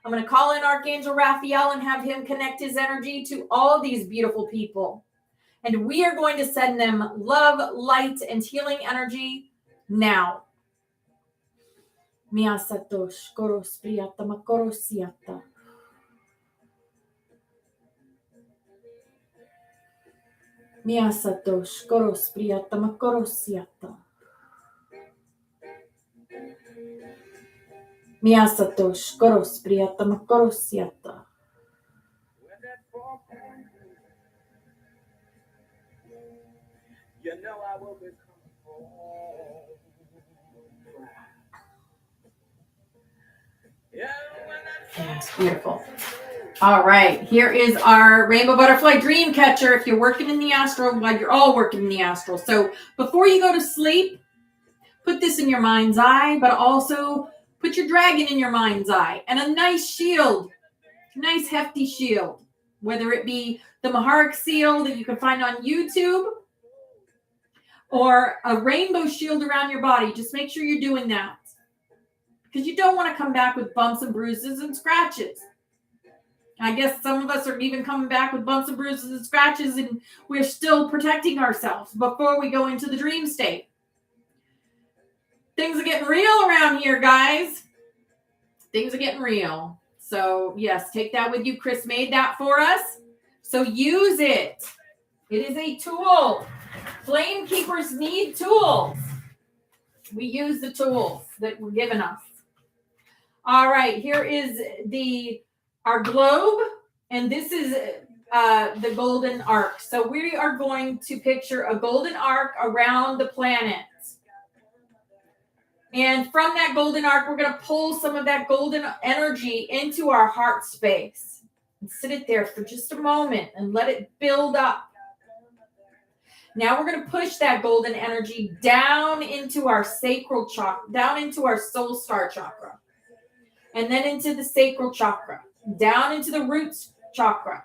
I'm going to call in Archangel Raphael and have him connect his energy to all these beautiful people. And we are going to send them love, light, and healing energy now. Miasatosh koros priyata makorosiata. Miasatosh koros priyata makorosiata. Miasatosh koros priyata makorosiata. You know I will become home. Yes, beautiful. All right, here is our rainbow butterfly dream catcher. If you're working in the astral, well, you're all working in the astral. So before you go to sleep, put this in your mind's eye, but also put your dragon in your mind's eye and a nice shield, nice hefty shield, whether it be the Maharic seal that you can find on YouTube or a rainbow shield around your body. Just make sure you're doing that because you don't want to come back with bumps and bruises and scratches. I guess some of us are even coming back with bumps and bruises and scratches, and we're still protecting ourselves before we go into the dream state. Things are getting real around here, guys. Things are getting real. So, yes, take that with you. Chris made that for us. So use it. It is a tool. Flame keepers need tools. We use the tools that were given us. All right, here is our globe, and this is the golden arc. So we are going to picture a golden arc around the planet. And from that golden arc, we're going to pull some of that golden energy into our heart space and sit it there for just a moment and let it build up. Now we're going to push that golden energy down into our sacral chakra, down into our soul star chakra, and then into the sacral chakra, down into the root chakra,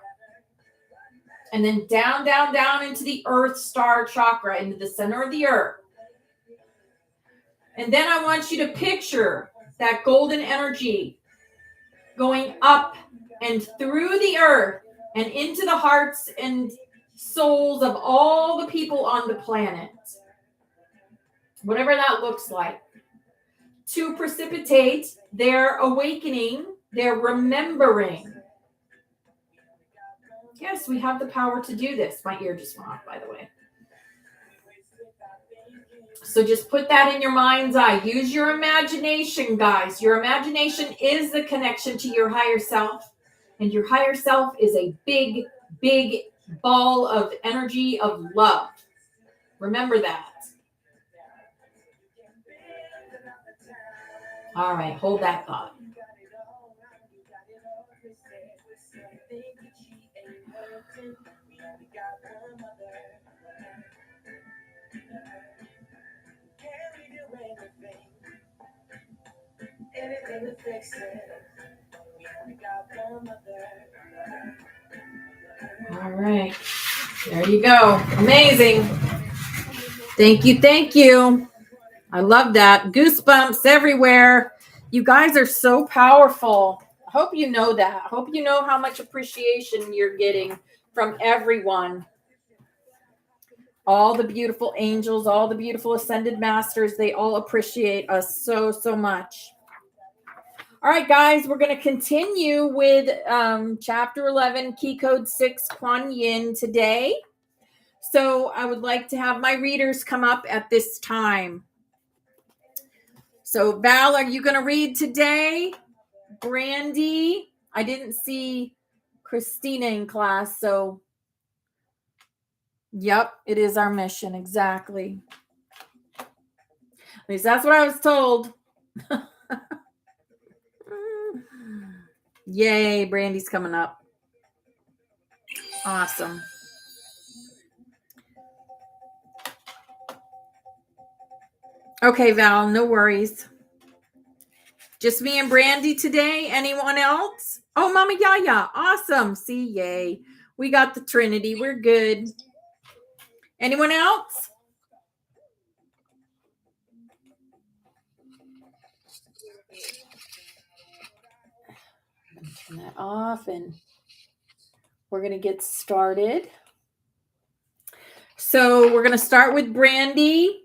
and then down, down, down into the earth star chakra, into the center of the earth. And then I want you to picture that golden energy going up and through the earth and into the hearts and souls of all the people on the planet. Whatever that looks like. To precipitate their awakening, their remembering. Yes, we have the power to do this. My ear just went off, by the way. So just put that in your mind's eye. Use your imagination, guys. Your imagination is the connection to your higher self. And your higher self is a big, big ball of energy of love. Remember that. All right, hold that thought. All right. There you go. Amazing. Thank you. Thank you. I love that. Goosebumps everywhere. You guys are so powerful. I hope you know that. I hope you know how much appreciation you're getting from everyone. All the beautiful angels, all the beautiful ascended masters, they all appreciate us so, so much. All right, guys, we're going to continue with Chapter 11, Key Code 6, Kuan Yin today. So I would like to have my readers come up at this time. So Val, are you going to read today? Brandy. I didn't see Christina in class, so yep, it is our mission. Exactly. At least that's what I was told. Yay, Brandy's coming up. Awesome. Okay, Val, no worries. Just me and Brandy today. Anyone else? Oh, Mama Yaya. Awesome. See, yay. We got the Trinity. We're good. Anyone else? Turn that off and we're going to get started. So we're going to start with Brandy.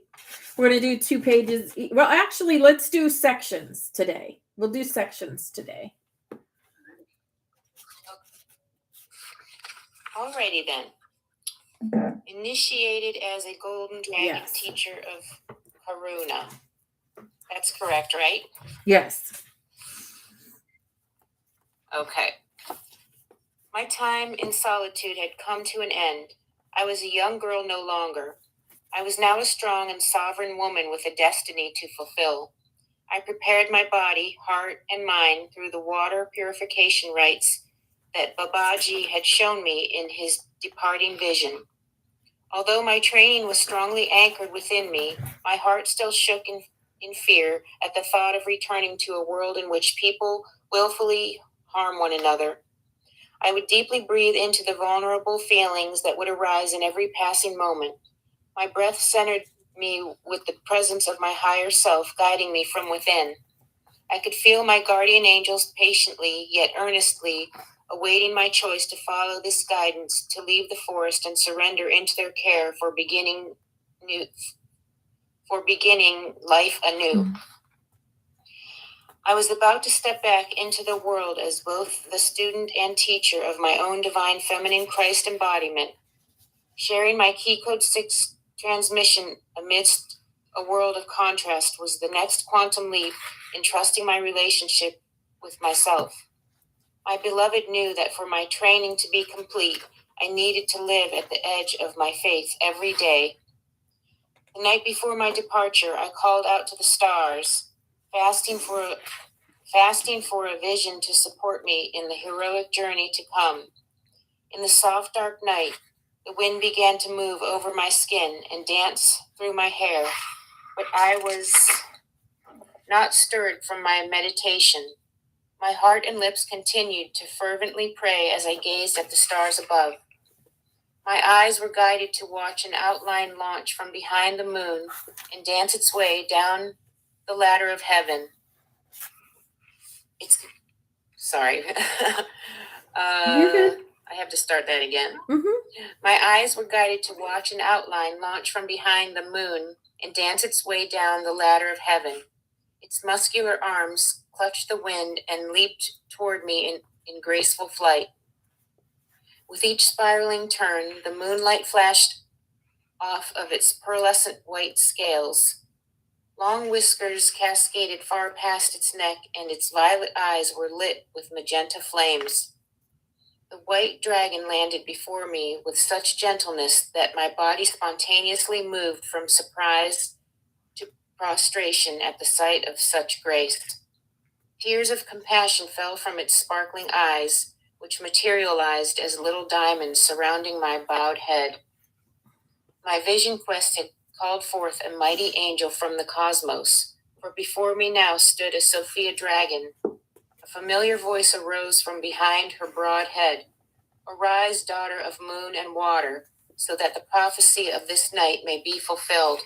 We're going to do 2 pages. Well, actually, let's do sections today. We'll do sections today. Alrighty then. Initiated as a golden dragon teacher of Haruna. That's correct, right? Yes. Okay. My time in solitude had come to an end. I was a young girl no longer. I was now a strong and sovereign woman with a destiny to fulfill. I prepared my body, heart, and mind through the water purification rites that Babaji had shown me in his departing vision. Although my training was strongly anchored within me, my heart still shook in fear at the thought of returning to a world in which people willfully harm one another. I would deeply breathe into the vulnerable feelings that would arise in every passing moment. My breath centered me with the presence of my higher self guiding me from within. I could feel my guardian angels patiently yet earnestly awaiting my choice to follow this guidance, to leave the forest and surrender into their care for beginning life anew. I was about to step back into the world as both the student and teacher of my own divine feminine Christ embodiment, sharing my Key Code 6 transmission amidst a world of contrast was the next quantum leap in trusting my relationship with myself. My beloved knew that for my training to be complete, I needed to live at the edge of my faith every day. The night before my departure, I called out to the stars, fasting for a vision to support me in the heroic journey to come. In the soft, dark night, the wind began to move over my skin and dance through my hair, but I was not stirred from my meditation. My heart and lips continued to fervently pray as I gazed at the stars above. My eyes were guided to watch an outline launch from behind the moon and dance its way down the ladder of heaven. Sorry. You're good. I have to start that again. Mm-hmm. My eyes were guided to watch an outline launch from behind the moon and dance its way down the ladder of heaven. Its muscular arms clutched the wind and leaped toward me in graceful flight. With each spiraling turn, the moonlight flashed off of its pearlescent white scales. Long whiskers cascaded far past its neck, and its violet eyes were lit with magenta flames. The white dragon landed before me with such gentleness that my body spontaneously moved from surprise to prostration at the sight of such grace. Tears of compassion fell from its sparkling eyes, which materialized as little diamonds surrounding my bowed head. My vision quest had called forth a mighty angel from the cosmos, for before me now stood a Sophia dragon. A familiar voice arose from behind her broad head. Arise, daughter of moon and water, so that the prophecy of this night may be fulfilled.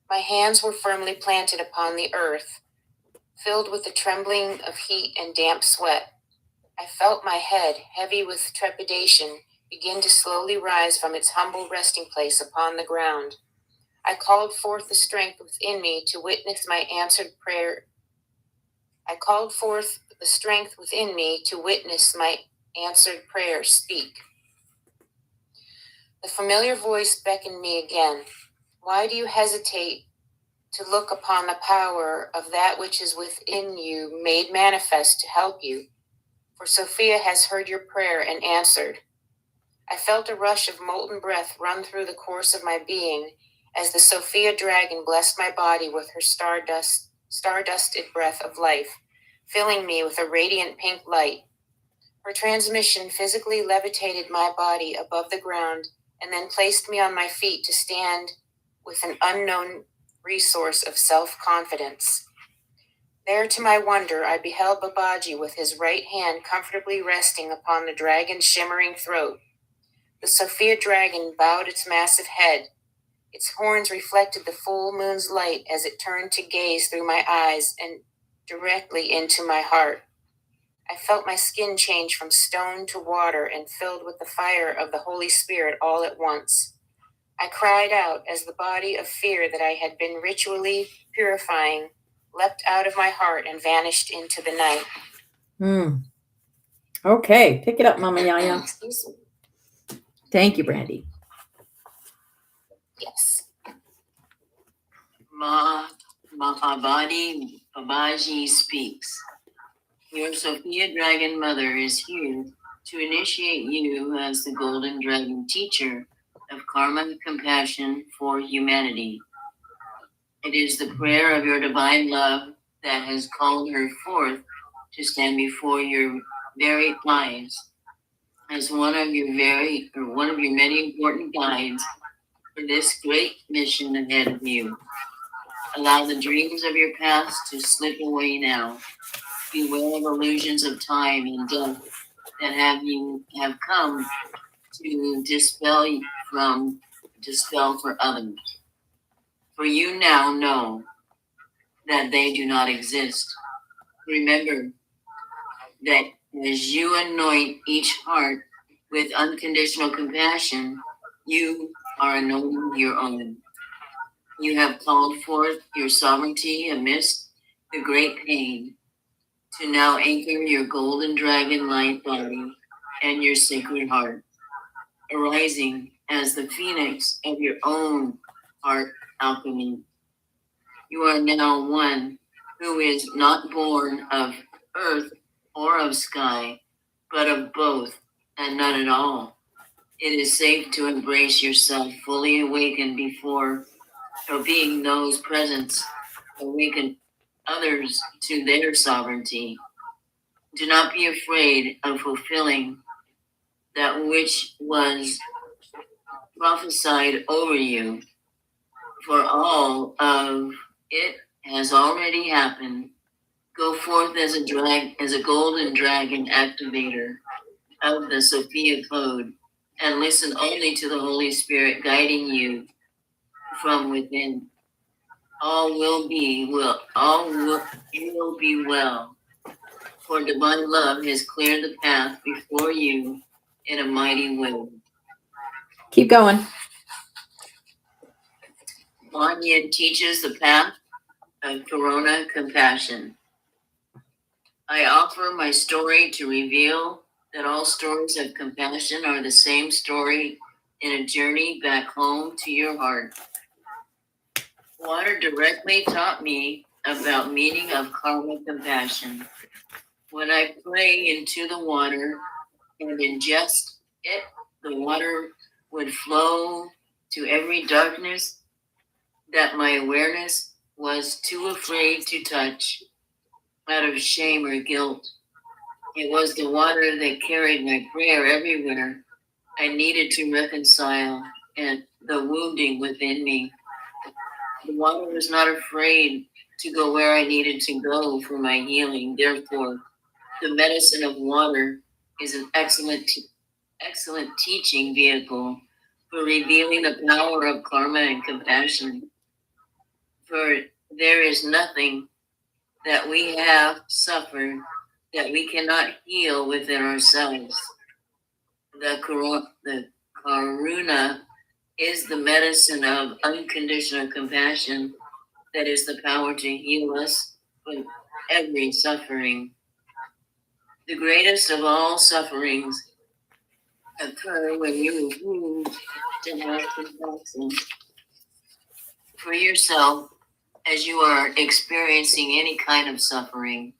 My hands were firmly planted upon the earth, filled with the trembling of heat and damp sweat. I felt my head, heavy with trepidation, begin to slowly rise from its humble resting place upon the ground. I called forth the strength within me to witness my answered prayer. Answered prayer speak. The familiar voice beckoned me again. Why do you hesitate to look upon the power of that which is within you made manifest to help you. For Sophia has heard your prayer and answered. I felt a rush of molten breath run through the course of my being as the Sophia dragon blessed my body with her stardusted breath of life, filling me with a radiant pink light. Her transmission physically levitated my body above the ground and then placed me on my feet to stand with an unknown resource of self-confidence. There, to my wonder, I beheld Babaji with his right hand comfortably resting upon the dragon's shimmering throat. The Sophia dragon bowed its massive head. Its horns reflected the full moon's light as it turned to gaze through my eyes and directly into my heart. I felt my skin change from stone to water and filled with the fire of the Holy Spirit all at once. I cried out as the body of fear that I had been ritually purifying leapt out of my heart and vanished into the night. Okay, pick it up, Mama Yaya. Excuse me. Thank you, Brandy. Yes. Mahabadi Babaji speaks. Your Sophia Dragon Mother is here to initiate you as the Golden Dragon Teacher of Karma and Compassion for Humanity. It is the prayer of your divine love that has called her forth to stand before your very eyes as one of your many important guides for this great mission ahead of you. Allow the dreams of your past to slip away now. Beware of illusions of time and death that have come to dispel for others. For you now know that they do not exist. Remember that as you anoint each heart with unconditional compassion, you are anointing your own. You have called forth your sovereignty amidst the great pain to now anchor your golden dragon light body and your sacred heart, arising as the phoenix of your own heart alchemy. You are now one who is not born of earth or of sky, but of both and none at all. It is safe to embrace yourself fully awakened before being those presents awaken others to their sovereignty. Do not be afraid of fulfilling that which was prophesied over you, for all of it has already happened. Go forth as a golden dragon activator of the Sophia Code, and listen only to the Holy Spirit guiding you from within. All will be well. For divine love has cleared the path before you in a mighty way. Keep going. Manyan teaches the path of Corona compassion. I offer my story to reveal that all stories of compassion are the same story in a journey back home to your heart. Water directly taught me about meaning of karma compassion. When I pray into the water and ingest it, the water would flow to every darkness that my awareness was too afraid to touch out of shame or guilt. It was the water that carried my prayer everywhere I needed to reconcile and the wounding within me. The water was not afraid to go where I needed to go for my healing. Therefore, the medicine of water is an excellent teaching vehicle for revealing the power of karma and compassion. For there is nothing that we have suffered that we cannot heal within ourselves. The karuna is the medicine of unconditional compassion that is the power to heal us from every suffering. The greatest of all sufferings occur when you refuse to have compassion for yourself as you are experiencing any kind of suffering.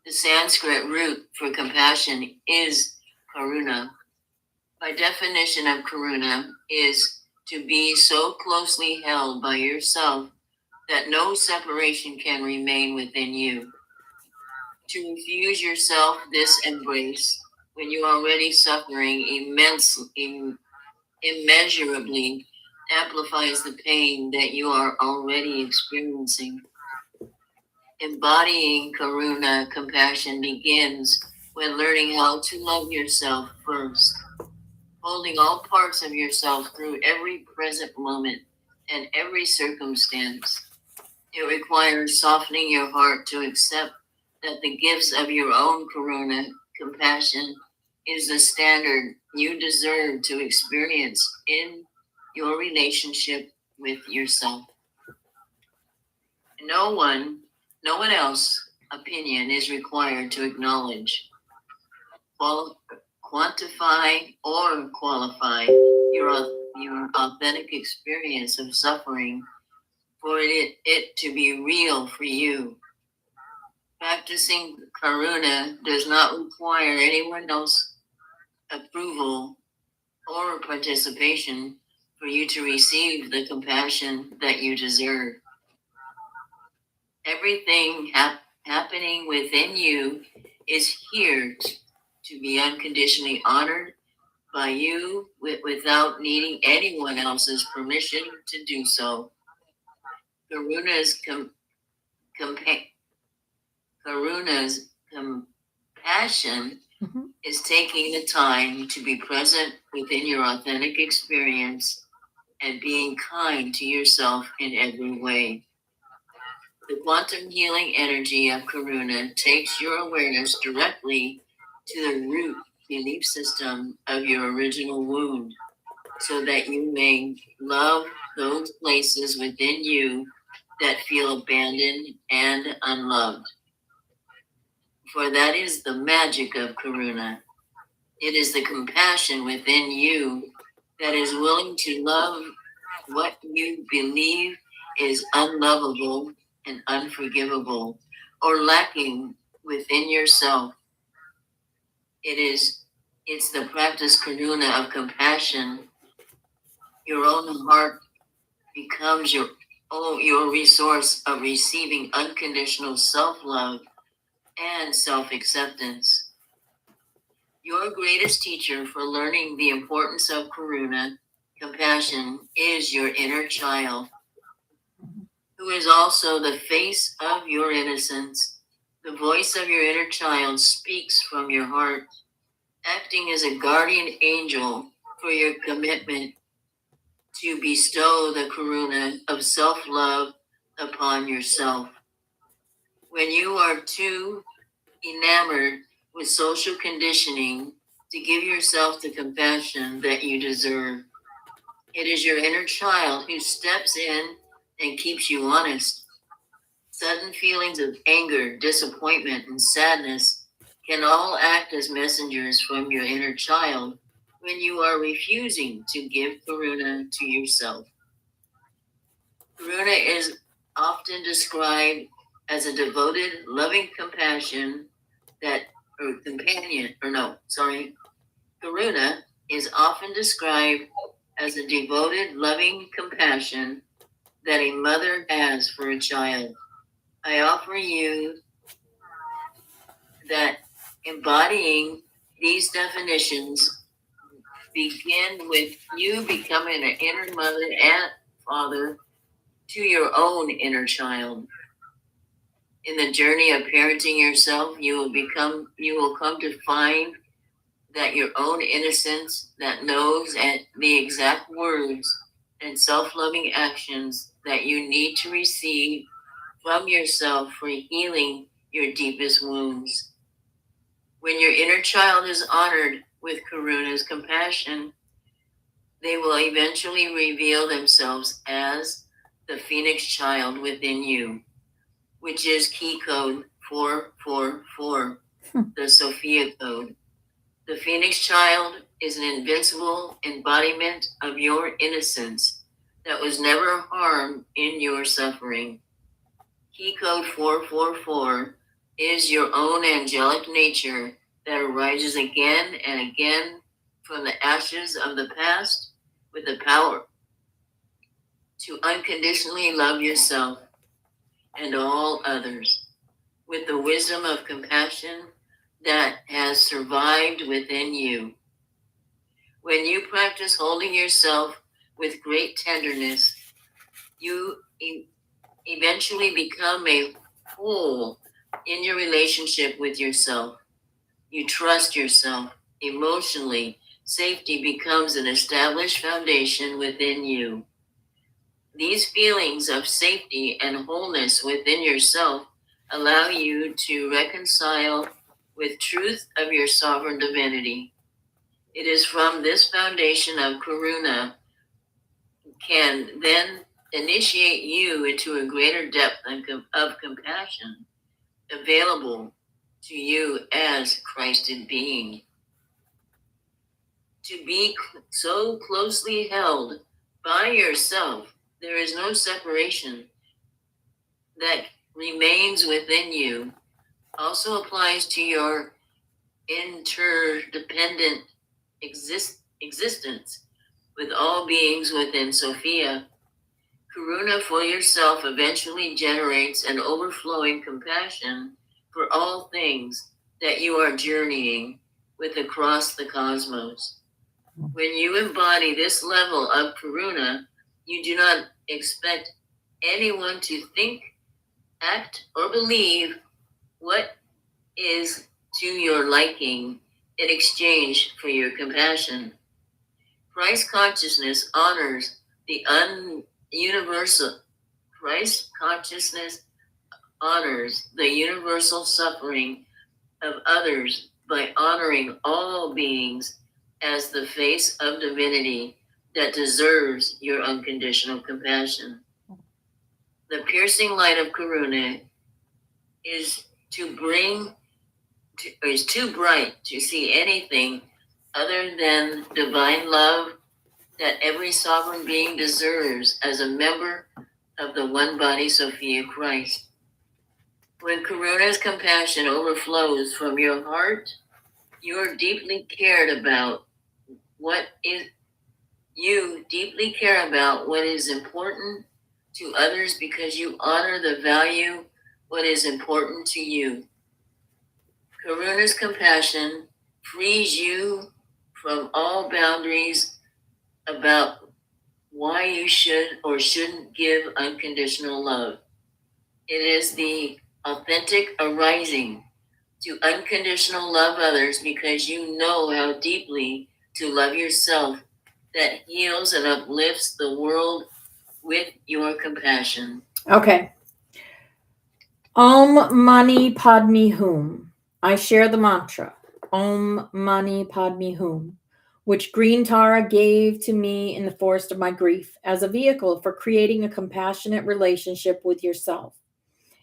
The Sanskrit root for compassion is karuna. By definition of karuna is to be so closely held by yourself that no separation can remain within you. To refuse yourself this embrace when you are already suffering immeasurably amplifies the pain that you are already experiencing. Embodying karuna, compassion, begins when learning how to love yourself first, holding all parts of yourself through every present moment and every circumstance. It requires softening your heart to accept that the gifts of your own karuna, compassion, is the standard you deserve to experience in your relationship with yourself. No one else opinion is required to acknowledge, quantify, or qualify your authentic experience of suffering for it to be real for you. Practicing karuna does not require anyone else's approval or participation for you to receive the compassion that you deserve. Everything happening within you is here to be unconditionally honored by you without needing anyone else's permission to do so. Karuna's compassion is taking the time to be present within your authentic experience and being kind to yourself in every way. The quantum healing energy of karuna takes your awareness directly to the root belief system of your original wound, so that you may love those places within you that feel abandoned and unloved. For that is the magic of karuna. It is the compassion within you that is willing to love what you believe is unlovable and unforgivable or lacking within yourself. It's the practice karuna of compassion. Your own heart becomes your resource of receiving unconditional self-love and self-acceptance. Your greatest teacher for learning the importance of karuna, compassion, is your inner child, who is also the face of your innocence. The voice of your inner child speaks from your heart, acting as a guardian angel for your commitment to bestow the karuna of self-love upon yourself. When you are too enamored with social conditioning to give yourself the compassion that you deserve, it is your inner child who steps in and keeps you honest. Sudden feelings of anger, disappointment, and sadness can all act as messengers from your inner child when you are refusing to give karuna to yourself. Karuna is often described as a devoted, loving compassion Karuna is often described as a devoted, loving compassion that a mother has for a child. I offer you that embodying these definitions begin with you becoming an inner mother and father to your own inner child. In the journey of parenting yourself, you will come to find that your own innocence that knows the exact words and self-loving actions that you need to receive from yourself for healing your deepest wounds. When your inner child is honored with karuna's compassion, they will eventually reveal themselves as the Phoenix child within you, which is key code 444, the Sophia Code. The Phoenix child is an invincible embodiment of your innocence, that was never harmed in your suffering. Key code 444 is your own angelic nature that arises again and again from the ashes of the past with the power to unconditionally love yourself and all others with the wisdom of compassion that has survived within you. When you practice holding yourself with great tenderness, you eventually become a whole in your relationship with yourself. You trust yourself emotionally. Safety becomes an established foundation within you. These feelings of safety and wholeness within yourself allow you to reconcile with truth of your sovereign divinity. It is from this foundation of karuna can then initiate you into a greater depth of compassion available to you as Christed being. To be so closely held by yourself, there is no separation that remains within you, also applies to your interdependent existence with all beings within Sophia. Karuna for yourself eventually generates an overflowing compassion for all things that you are journeying with across the cosmos. When you embody this level of karuna, you do not expect anyone to think, act, or believe what is to your liking in exchange for your compassion. Christ consciousness honors the universal. Christ consciousness honors the universal suffering of others by honoring all beings as the face of divinity that deserves your unconditional compassion. The piercing light of karuna is too bright to see anything other than divine love that every sovereign being deserves as a member of the one body Sophia Christ. When karuna's compassion overflows from your heart, you are deeply cared about what is important to others because you honor the value what is important to you. Karuna's compassion frees you from all boundaries about why you should or shouldn't give unconditional love. It is the authentic arising to unconditional love others because you know how deeply to love yourself that heals and uplifts the world with your compassion. Okay. Om Mani Padme Hum. I share the mantra, Om Mani Padme Hum, which Green Tara gave to me in the forest of my grief as a vehicle for creating a compassionate relationship with yourself.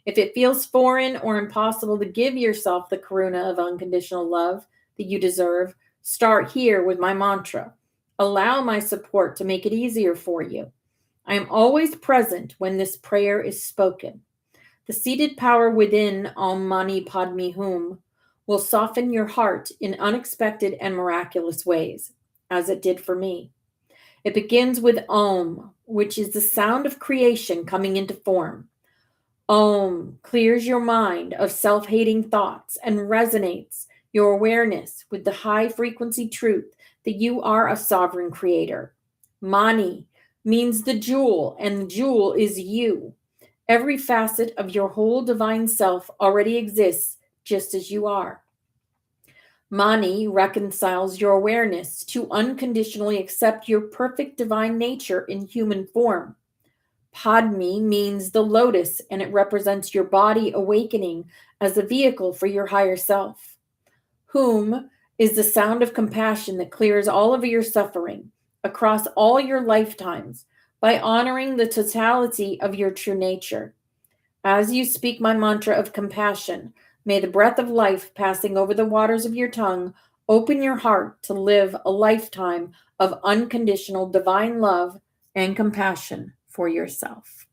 If it feels foreign or impossible to give yourself the karuna of unconditional love that you deserve, start here with my mantra. Allow my support to make it easier for you. I am always present when this prayer is spoken. The seated power within Om Mani Padme Hum will soften your heart in unexpected and miraculous ways, as it did for me. It begins with Om, which is the sound of creation coming into form. Om clears your mind of self-hating thoughts and resonates your awareness with the high-frequency truth that you are a sovereign creator. Mani means the jewel, and the jewel is you. Every facet of your whole divine self already exists just as you are. Mani reconciles your awareness to unconditionally accept your perfect divine nature in human form. Padme means the lotus, and it represents your body awakening as a vehicle for your higher self. Hum is the sound of compassion that clears all of your suffering across all your lifetimes by honoring the totality of your true nature. As you speak my mantra of compassion, may the breath of life passing over the waters of your tongue open your heart to live a lifetime of unconditional divine love and compassion for yourself.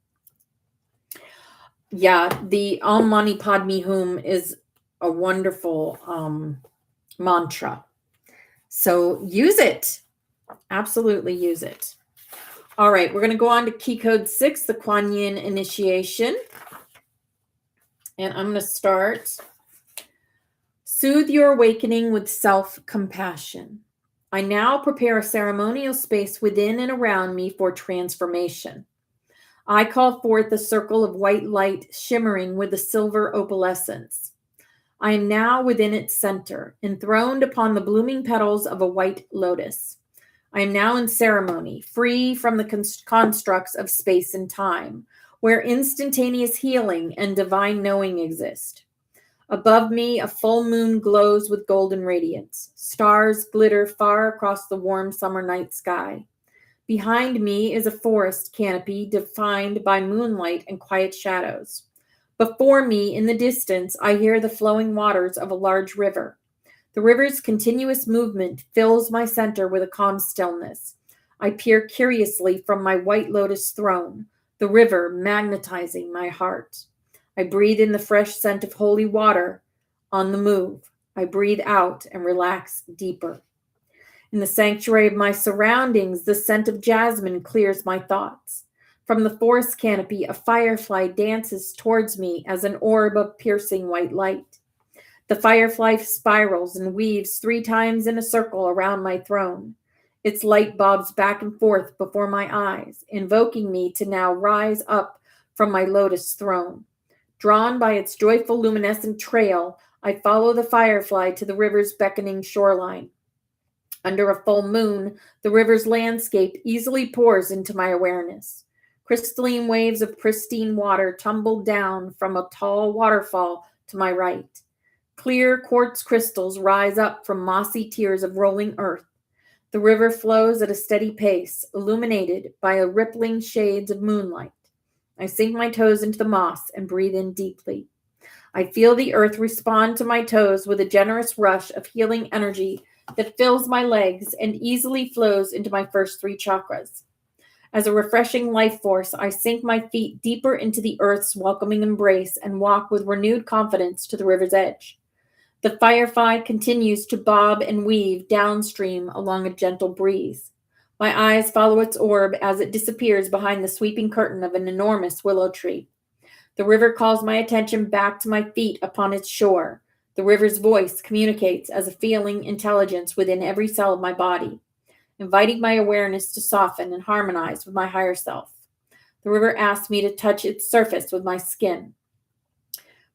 Yeah, the Om Mani Padme Hum is a wonderful mantra. So use it. Absolutely use it. All right, we're going to go on to key code 6, the Kuan Yin initiation. And I'm going to start. Soothe your awakening with self-compassion. I now prepare a ceremonial space within and around me for transformation. I call forth a circle of white light shimmering with a silver opalescence. I am now within its center, enthroned upon the blooming petals of a white lotus. I am now in ceremony, free from the constructs of space and time, where instantaneous healing and divine knowing exist. Above me, a full moon glows with golden radiance. Stars glitter far across the warm summer night sky. Behind me is a forest canopy defined by moonlight and quiet shadows. Before me, in the distance, I hear the flowing waters of a large river. The river's continuous movement fills my center with a calm stillness. I peer curiously from my white lotus throne, the river magnetizing my heart. I breathe in the fresh scent of holy water. On the move, I breathe out and relax deeper. In the sanctuary of my surroundings, the scent of jasmine clears my thoughts. From the forest canopy, a firefly dances towards me as an orb of piercing white light. The firefly spirals and weaves 3 times in a circle around my throne. Its light bobs back and forth before my eyes, invoking me to now rise up from my lotus throne. Drawn by its joyful luminescent trail, I follow the firefly to the river's beckoning shoreline. Under a full moon, the river's landscape easily pours into my awareness. Crystalline waves of pristine water tumble down from a tall waterfall to my right. Clear quartz crystals rise up from mossy tiers of rolling earth. The river flows at a steady pace, illuminated by a rippling shades of moonlight. I sink my toes into the moss and breathe in deeply. I feel the earth respond to my toes with a generous rush of healing energy that fills my legs and easily flows into my first 3 chakras. As a refreshing life force, I sink my feet deeper into the earth's welcoming embrace and walk with renewed confidence to the river's edge. The firefly continues to bob and weave downstream along a gentle breeze. My eyes follow its orb as it disappears behind the sweeping curtain of an enormous willow tree. The river calls my attention back to my feet upon its shore. The river's voice communicates as a feeling intelligence within every cell of my body, inviting my awareness to soften and harmonize with my higher self. The river asks me to touch its surface with my skin.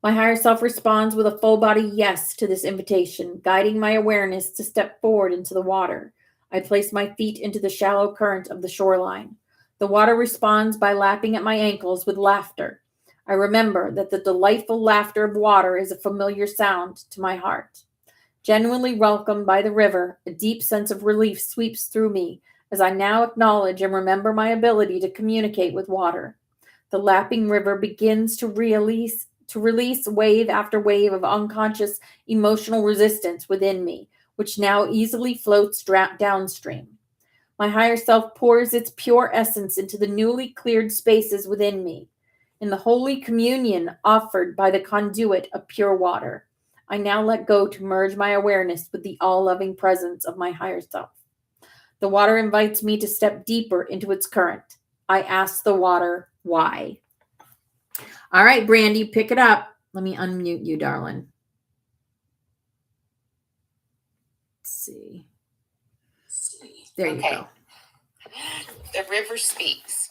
My higher self responds with a full body yes to this invitation, guiding my awareness to step forward into the water. I place my feet into the shallow current of the shoreline. The water responds by lapping at my ankles with laughter. I remember that the delightful laughter of water is a familiar sound to my heart. Genuinely welcomed by the river, a deep sense of relief sweeps through me as I now acknowledge and remember my ability to communicate with water. The lapping river begins to release wave after wave of unconscious emotional resistance within me, which now easily floats downstream. My higher self pours its pure essence into the newly cleared spaces within me. In the holy communion offered by the conduit of pure water, I now let go to merge my awareness with the all-loving presence of my higher self. The water invites me to step deeper into its current. I ask the water, why? All right, Brandy, pick it up. Let me unmute you, darling. Let's see. There you go. The river speaks.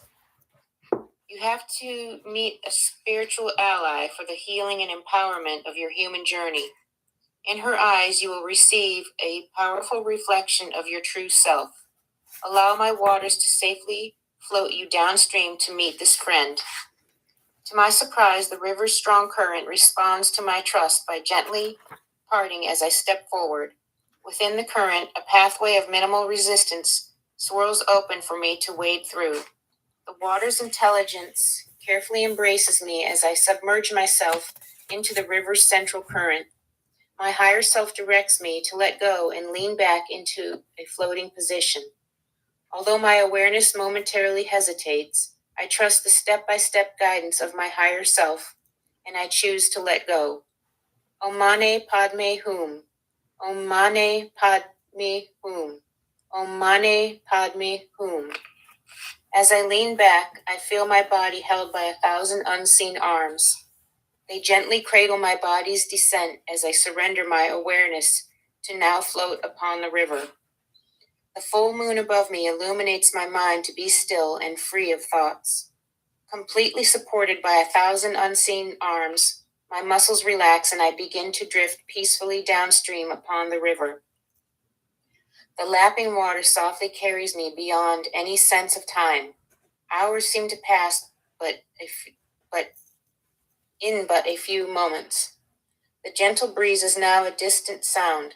You have to meet a spiritual ally for the healing and empowerment of your human journey. In her eyes, you will receive a powerful reflection of your true self. Allow my waters to safely float you downstream to meet this friend. To my surprise, the river's strong current responds to my trust by gently parting as I step forward. Within the current, a pathway of minimal resistance swirls open for me to wade through. The water's intelligence carefully embraces me as I submerge myself into the river's central current. My higher self directs me to let go and lean back into a floating position. Although my awareness momentarily hesitates, I trust the step-by-step guidance of my higher self, and I choose to let go. Om Mane Padme Hum. Om Mane Padme Hum. Om Mane Padme Hum. As I lean back, I feel my body held by 1,000 unseen arms. They gently cradle my body's descent as I surrender my awareness to now float upon the river. The full moon above me illuminates my mind to be still and free of thoughts. Completely supported by 1,000 unseen arms, my muscles relax and I begin to drift peacefully downstream upon the river. The lapping water softly carries me beyond any sense of time. Hours seem to pass, but in a few moments. The gentle breeze is now a distant sound.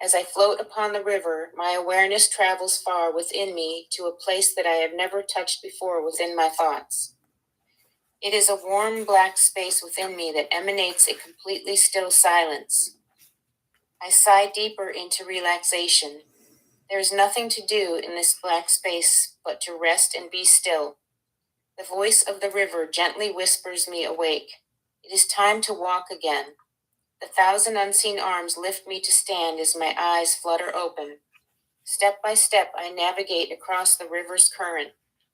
As I float upon the river, my awareness travels far within me to a place that I have never touched before within my thoughts. It is a warm black space within me that emanates a completely still silence. I sigh deeper into relaxation. There is nothing to do in this black space but to rest and be still. The voice of the river gently whispers me awake. It is time to walk again. The 1,000 unseen arms lift me to stand as my eyes flutter open. Step by step, I navigate across the river's current,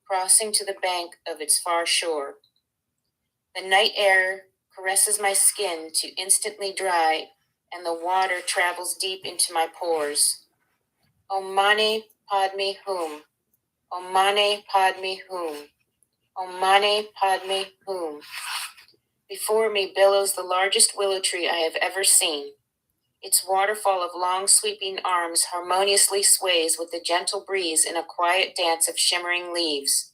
crossing to the bank of its far shore. The night air caresses my skin to instantly dry, and the water travels deep into my pores. Om Mane Padme Hum. Om Mane Padme Hum. Om Mane Padme Hum. Before me billows the largest willow tree I have ever seen. Its waterfall of long sweeping arms harmoniously sways with the gentle breeze in a quiet dance of shimmering leaves.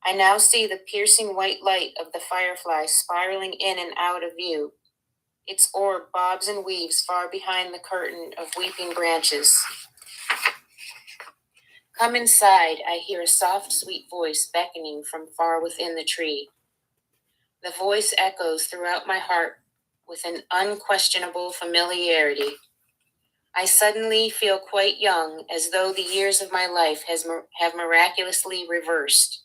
I now see the piercing white light of the firefly spiraling in and out of view. Its orb bobs and weaves far behind the curtain of weeping branches. Come inside, I hear a soft, sweet voice beckoning from far within the tree. The voice echoes throughout my heart with an unquestionable familiarity. I suddenly feel quite young, as though the years of my life have miraculously reversed.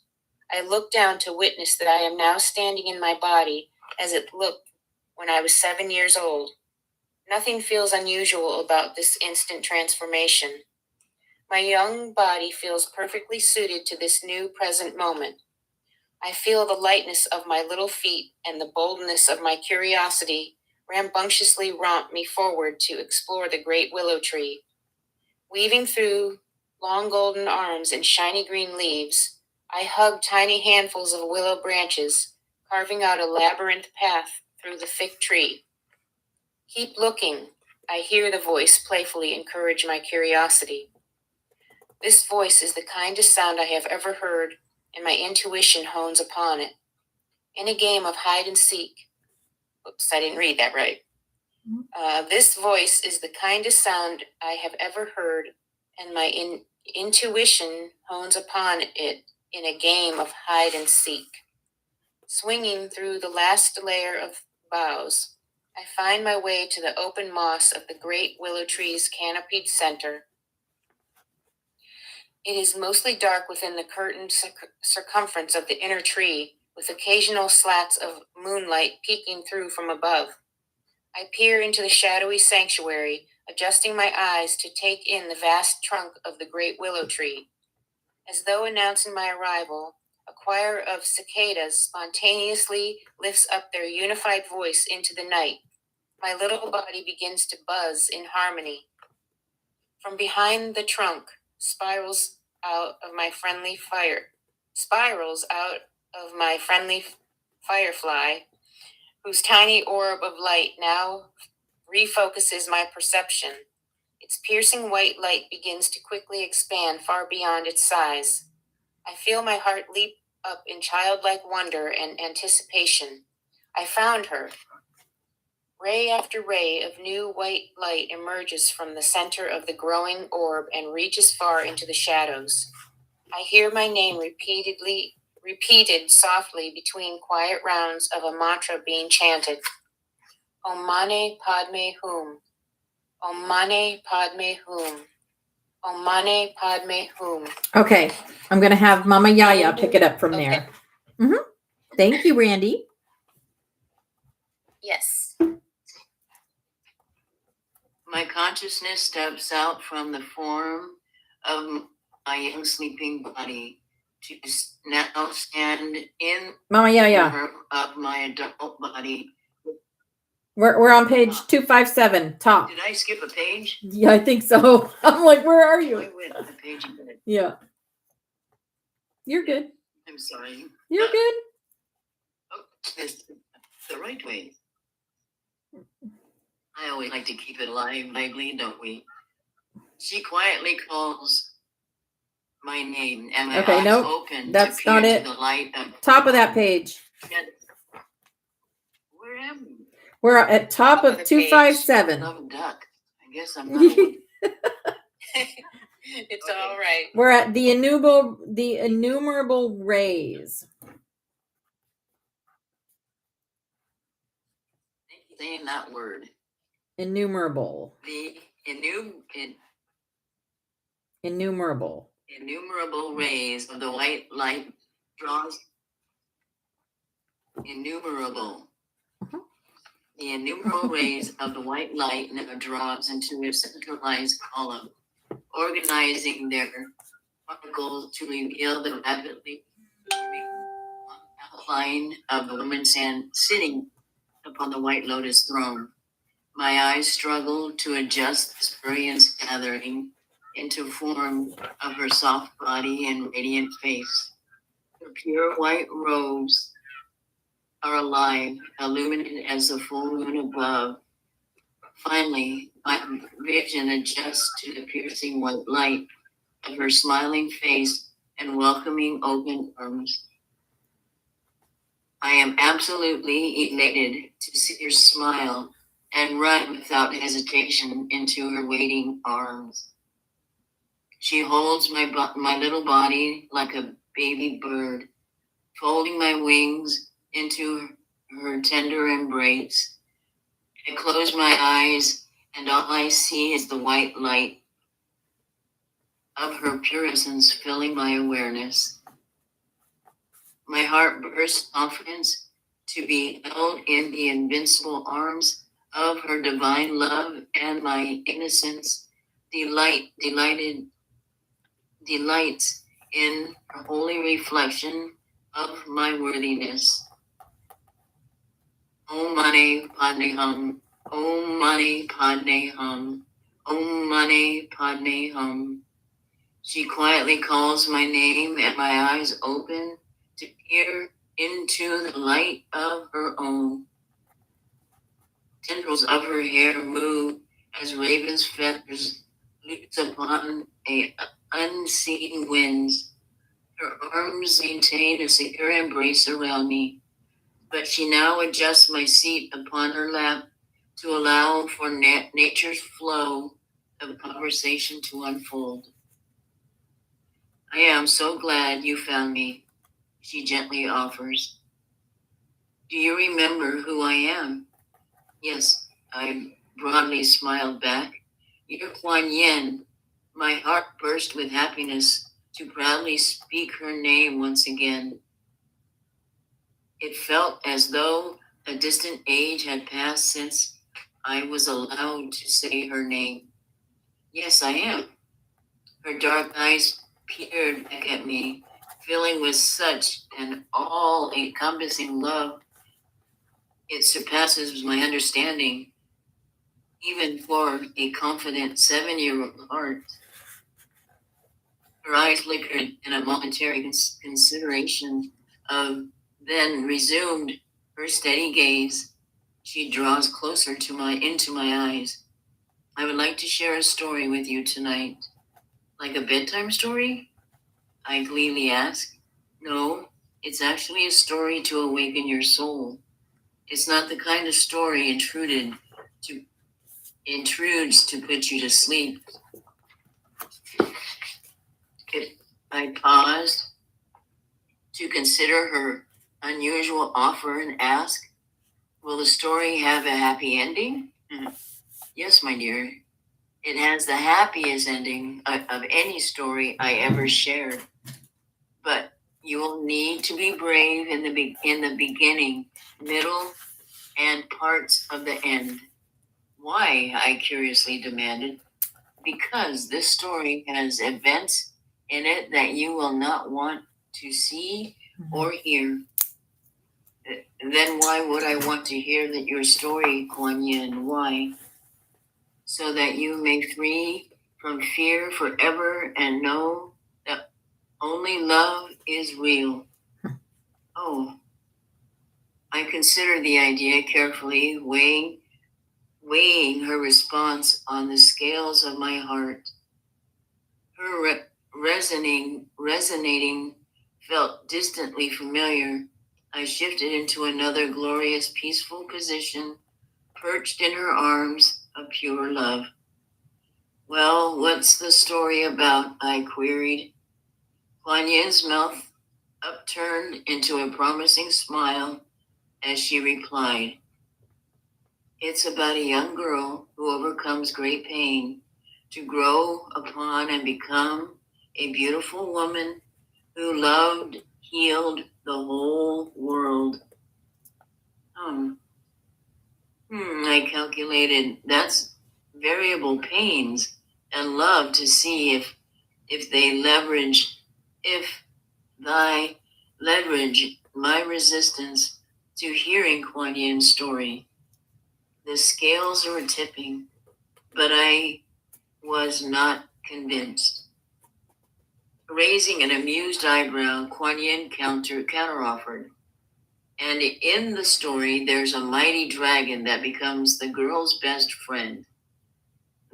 I look down to witness that I am now standing in my body as it looked when I was 7 years old. Nothing feels unusual about this instant transformation. My young body feels perfectly suited to this new present moment. I feel the lightness of my little feet and the boldness of my curiosity rambunctiously romp me forward to explore the great willow tree. Weaving through long golden arms and shiny green leaves, I hug tiny handfuls of willow branches, carving out a labyrinth path through the thick tree. Keep looking, I hear the voice playfully encourage my curiosity. This voice is the kindest sound I have ever heard, and my intuition hones upon it. In a game of hide and seek. Oops, I didn't read that right. This voice is the kindest sound I have ever heard, and my intuition hones upon it in a game of hide and seek. Swinging through the last layer of boughs, I find my way to the open moss of the great willow tree's canopied center. It is mostly dark within the curtained circumference of the inner tree, with occasional slats of moonlight peeking through from above. I peer into the shadowy sanctuary, adjusting my eyes to take in the vast trunk of the great willow tree. As though announcing my arrival, a choir of cicadas spontaneously lifts up their unified voice into the night. My little body begins to buzz in harmony. From behind the trunk spirals out of my friendly firefly, whose tiny orb of light now refocuses my perception. Its piercing white light begins to quickly expand far beyond its size. I feel my heart leap up in childlike wonder and anticipation. I found her. Ray after ray of new white light emerges from the center of the growing orb and reaches far into the shadows. I hear my name repeated softly between quiet rounds of a mantra being chanted. Om Mane Padme Hum. Om Mane Padme Hum. O Mane Padme Hum. Okay. I'm going to have Mama Yaya pick it up from there. Thank you, Randy. Yes. My consciousness steps out from the form of my young sleeping body to now stand in Mama the Yaya. form of my adult body. We're on page 257, top. Did I skip a page? Yeah, I think so. I'm like, where are I you? went a page ahead. Yeah. You're good. I'm sorry. You're good. Oh, it's the right way. I always like to keep it lively, don't we? She quietly calls my name, and my eyes open that's to peer not into it. the light of Top of that page. Where am I? We're at top of the page. 257. Love a duck. I guess I'm not. It's Okay. all right. We're at the innumerable rays. Saying that word. Innumerable. The Innumerable. innumerable rays of the white light draws. Innumerable. The innumerable rays of the white light now draws into a centralized column, organizing their particles to reveal the rapidly outline of the woman sitting upon the white lotus throne. My eyes struggle to adjust the spurious gathering into form of her soft body and radiant face. Her pure white robes are alive, illuminated as the full moon above. Finally, my vision adjusts to the piercing white light of her smiling face and welcoming open arms. I am absolutely elated to see her smile and run without hesitation into her waiting arms. She holds my little body like a baby bird, folding my wings into her tender embrace. I close my eyes, and all I see is the white light of her pure essence filling my awareness. My heart bursts confidence to be held in the invincible arms of her divine love, and my innocence delights in her holy reflection of my worthiness. Om Mani Padme Hum. Om Mani Padme Hum. Om Mani Padme Hum. She quietly calls my name, and my eyes open to peer into the light of her own. Tendrils of her hair move as raven's feathers loose upon unseen winds. Her arms maintain a secure embrace around me, but she now adjusts my seat upon her lap to allow for nature's flow of conversation to unfold. I am so glad you found me, she gently offers. Do you remember who I am? Yes, I broadly smiled back. You're Kuan Yin. My heart burst with happiness to proudly speak her name once again. It felt as though a distant age had passed since I was allowed to say her name. Yes, I am. Her dark eyes peered back at me, filling with such an all-encompassing love. It surpasses my understanding, even for a confident 7-year-old heart. Her eyes flickered in a momentary consideration of, then resumed her steady gaze. She draws closer into my eyes. I would like to share a story with you tonight. Like a bedtime story? I gleefully ask. No, it's actually a story to awaken your soul. It's not the kind of story intrudes to put you to sleep. I paused to consider her unusual offer and ask, will the story have a happy ending? Yes, my dear. It has the happiest ending of any story I ever shared. But you will need to be brave in the beginning, middle, and parts of the end. Why? I curiously demanded. Because this story has events in it that you will not want to see or hear. Then why would I want to hear that your story, Kuan Yin? Why? So that you may free from fear forever and know that only love is real. Oh, I considered the idea carefully, weighing her response on the scales of my heart. Her resonating felt distantly familiar. I shifted into another glorious, peaceful position, perched in her arms of pure love. Well, what's the story about? I queried. Kuan Yin's mouth upturned into a promising smile as she replied, It's about a young girl who overcomes great pain to grow upon and become a beautiful woman who loved, healed the whole world. I calculated that's variable pains and love to see if thy leverage my resistance to hearing Kuan Yin's story. The scales were tipping, but I was not convinced. Raising an amused eyebrow, Kuan Yin counteroffered. And in the story, there's a mighty dragon that becomes the girl's best friend.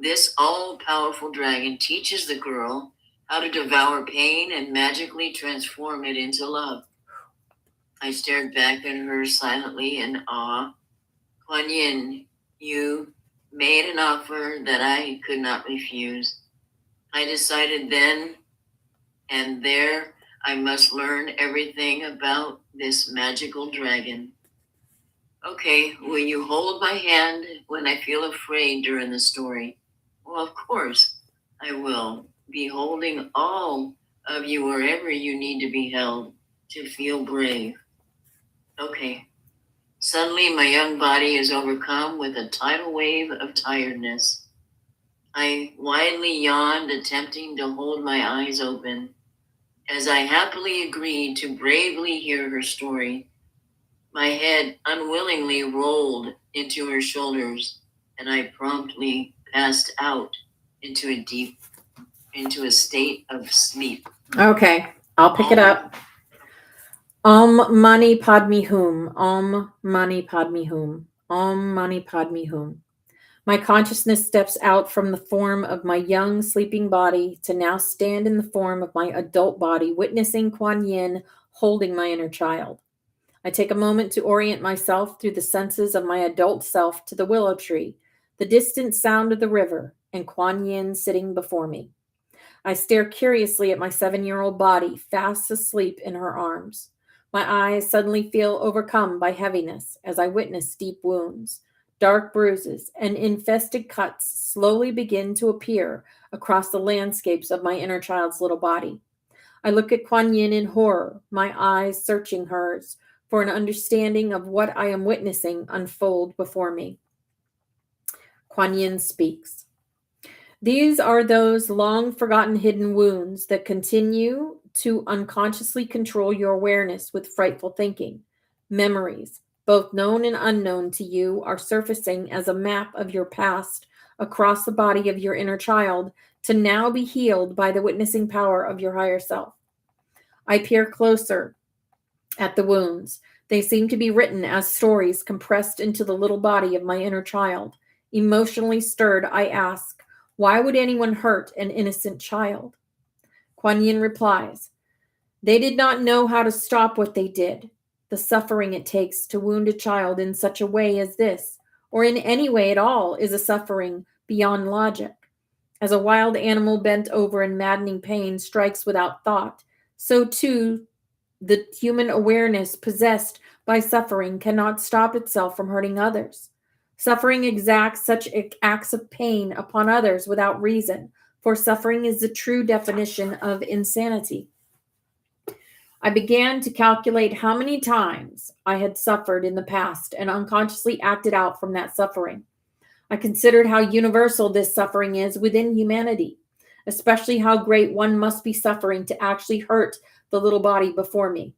This all-powerful dragon teaches the girl how to devour pain and magically transform it into love. I stared back at her silently in awe. Kuan Yin, you made an offer that I could not refuse. I decided then and there I must learn everything about this magical dragon. Okay, will you hold my hand when I feel afraid during the story? Well, of course, I will be holding all of you wherever you need to be held to feel brave. Okay. Suddenly, my young body is overcome with a tidal wave of tiredness. I widely yawned, attempting to hold my eyes open. As I happily agreed to bravely hear her story, my head unwillingly rolled into her shoulders, and I promptly passed out into a state of sleep. Okay, I'll pick it up. Mani Padme Hum. Om Mani Padme Hum. Om Mani Padme Hum. My consciousness steps out from the form of my young sleeping body to now stand in the form of my adult body, witnessing Kuan Yin holding my inner child. I take a moment to orient myself through the senses of my adult self to the willow tree, the distant sound of the river, and Kuan Yin sitting before me. I stare curiously at my 7-year-old body, fast asleep in her arms. My eyes suddenly feel overcome by heaviness as I witness deep wounds. Dark bruises and infested cuts slowly begin to appear across the landscapes of my inner child's little body. I look at Kuan Yin in horror, my eyes searching hers for an understanding of what I am witnessing unfold before me. Kuan Yin speaks. These are those long-forgotten hidden wounds that continue to unconsciously control your awareness with frightful thinking. Memories, both known and unknown to you, are surfacing as a map of your past across the body of your inner child to now be healed by the witnessing power of your higher self. I peer closer at the wounds. They seem to be written as stories compressed into the little body of my inner child. Emotionally stirred, I ask, why would anyone hurt an innocent child? Kuan Yin replies, they did not know how to stop what they did. The suffering it takes to wound a child in such a way as this, or in any way at all, is a suffering beyond logic. As a wild animal bent over in maddening pain strikes without thought, so too the human awareness possessed by suffering cannot stop itself from hurting others. Suffering exacts such acts of pain upon others without reason, for suffering is the true definition of insanity. I began to calculate how many times I had suffered in the past and unconsciously acted out from that suffering. I considered how universal this suffering is within humanity, especially how great one must be suffering to actually hurt the little body before me.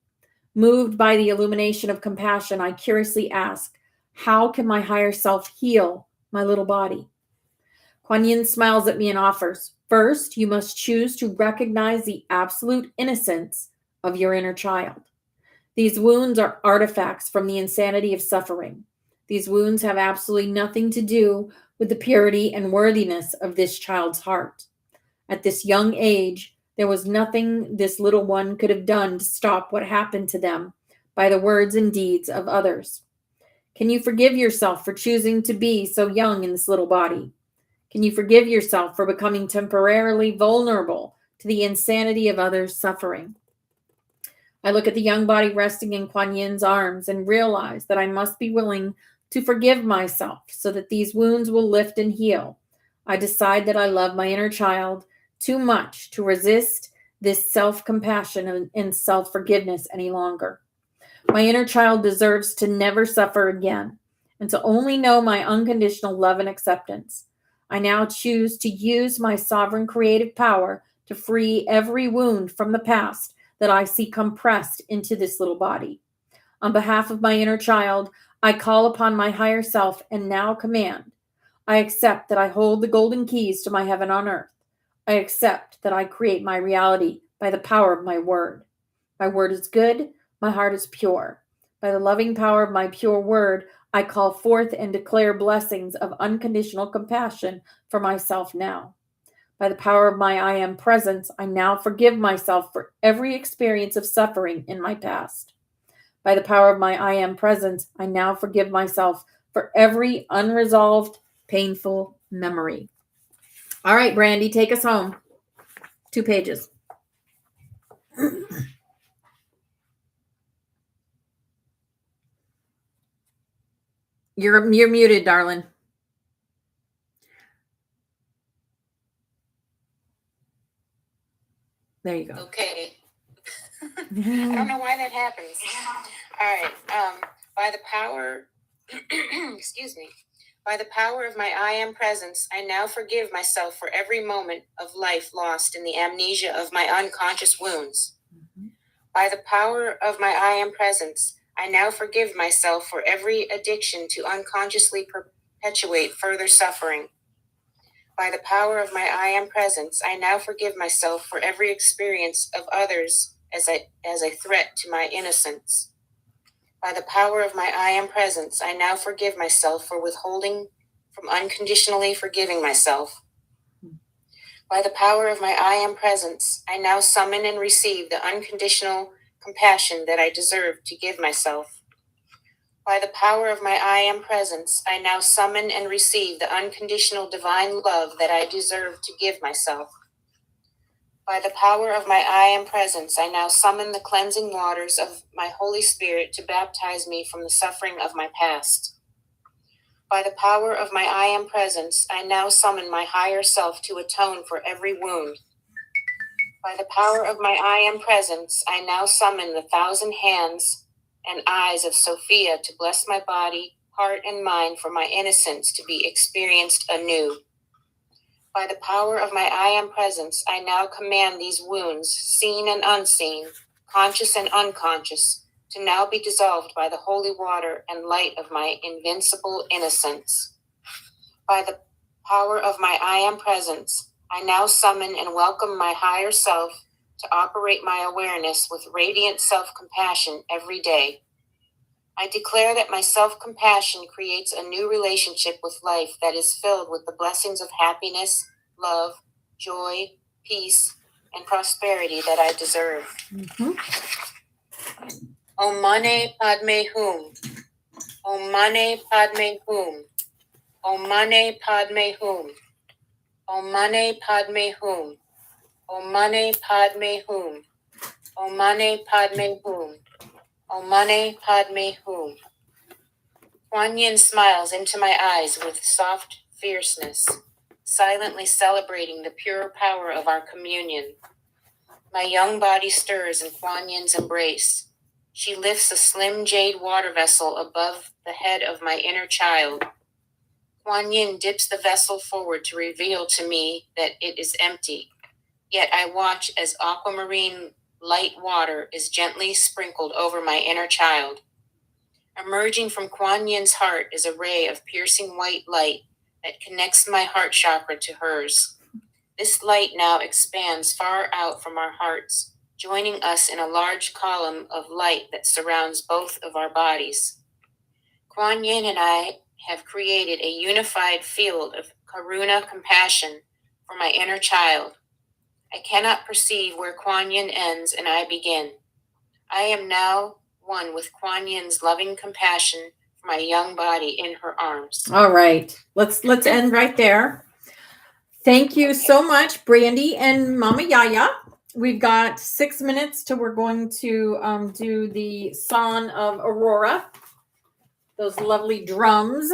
Moved by the illumination of compassion, I curiously asked, how can my higher self heal my little body? Kuan Yin smiles at me and offers, first, you must choose to recognize the absolute innocence of your inner child. These wounds are artifacts from the insanity of suffering. These wounds have absolutely nothing to do with the purity and worthiness of this child's heart. At this young age, there was nothing this little one could have done to stop what happened to them by the words and deeds of others. Can you forgive yourself for choosing to be so young in this little body? Can you forgive yourself for becoming temporarily vulnerable to the insanity of others' suffering? I look at the young body resting in Kuan Yin's arms and realize that I must be willing to forgive myself so that these wounds will lift and heal. I decide that I love my inner child too much to resist this self-compassion and self-forgiveness any longer. My inner child deserves to never suffer again and to only know my unconditional love and acceptance. I now choose to use my sovereign creative power to free every wound from the past that I see compressed into this little body. On behalf of my inner child, I call upon my higher self and now command. I accept that I hold the golden keys to my heaven on earth. I accept that I create my reality by the power of my word. My word is good, my heart is pure. By the loving power of my pure word, I call forth and declare blessings of unconditional compassion for myself now. By the power of my I am presence, I now forgive myself for every experience of suffering in my past. By the power of my I am presence, I now forgive myself for every unresolved, painful memory. All right, Brandy, take us home. 2 pages. You're muted, darling. There you go. Okay. I don't know why that happens. All right. By the power, excuse me. By the power of my I am presence, I now forgive myself for every moment of life lost in the amnesia of my unconscious wounds. By the power of my I am presence, I now forgive myself for every addiction to unconsciously perpetuate further suffering. By the power of my I am presence, I now forgive myself for every experience of others as a threat to my innocence. By the power of my I am presence, I now forgive myself for withholding from unconditionally forgiving myself. By the power of my I am presence, I now summon and receive the unconditional compassion that I deserve to give myself. By the power of my I am presence, I now summon and receive the unconditional divine love that I deserve to give myself. By the power of my I am presence, I now summon the cleansing waters of my Holy Spirit to baptize me from the suffering of my past. By the power of my I am presence, I now summon my higher self to atone for every wound. By the power of my I am presence, I now summon the 1,000 hands and eyes of Sophia to bless my body, heart, and mind for my innocence to be experienced anew. By the power of my I am presence, I now command these wounds, seen and unseen, conscious and unconscious, to now be dissolved by the holy water and light of my invincible innocence. By the power of my I am presence, I now summon and welcome my higher self to operate my awareness with radiant self-compassion every day. I declare that my self-compassion creates a new relationship with life that is filled with the blessings of happiness, love, joy, peace, and prosperity that I deserve. Om Mane Padme Hum. Om Mane Padme Hum. Om Mane Padme Hum. Om Mane Padme Hum. Om Mane Padme Hum. Om Mane Padme Hum. Om Mane Padme Hum. Kuan Yin smiles into my eyes with soft fierceness, silently celebrating the pure power of our communion. My young body stirs in Kuan Yin's embrace. She lifts a slim jade water vessel above the head of my inner child. Kuan Yin dips the vessel forward to reveal to me that it is empty. Yet I watch as aquamarine light water is gently sprinkled over my inner child. Emerging from Kuan Yin's heart is a ray of piercing white light that connects my heart chakra to hers. This light now expands far out from our hearts, joining us in a large column of light that surrounds both of our bodies. Kuan Yin and I have created a unified field of karuna compassion for my inner child. I cannot perceive where Kuan Yin ends and I begin. I am now one with Kuan Yin's loving compassion for my young body in her arms. All right. Let's end right there. Thank you so much, Brandy and Mama Yaya. We've got 6 minutes till we're going to do the Song of Aurora. Those lovely drums.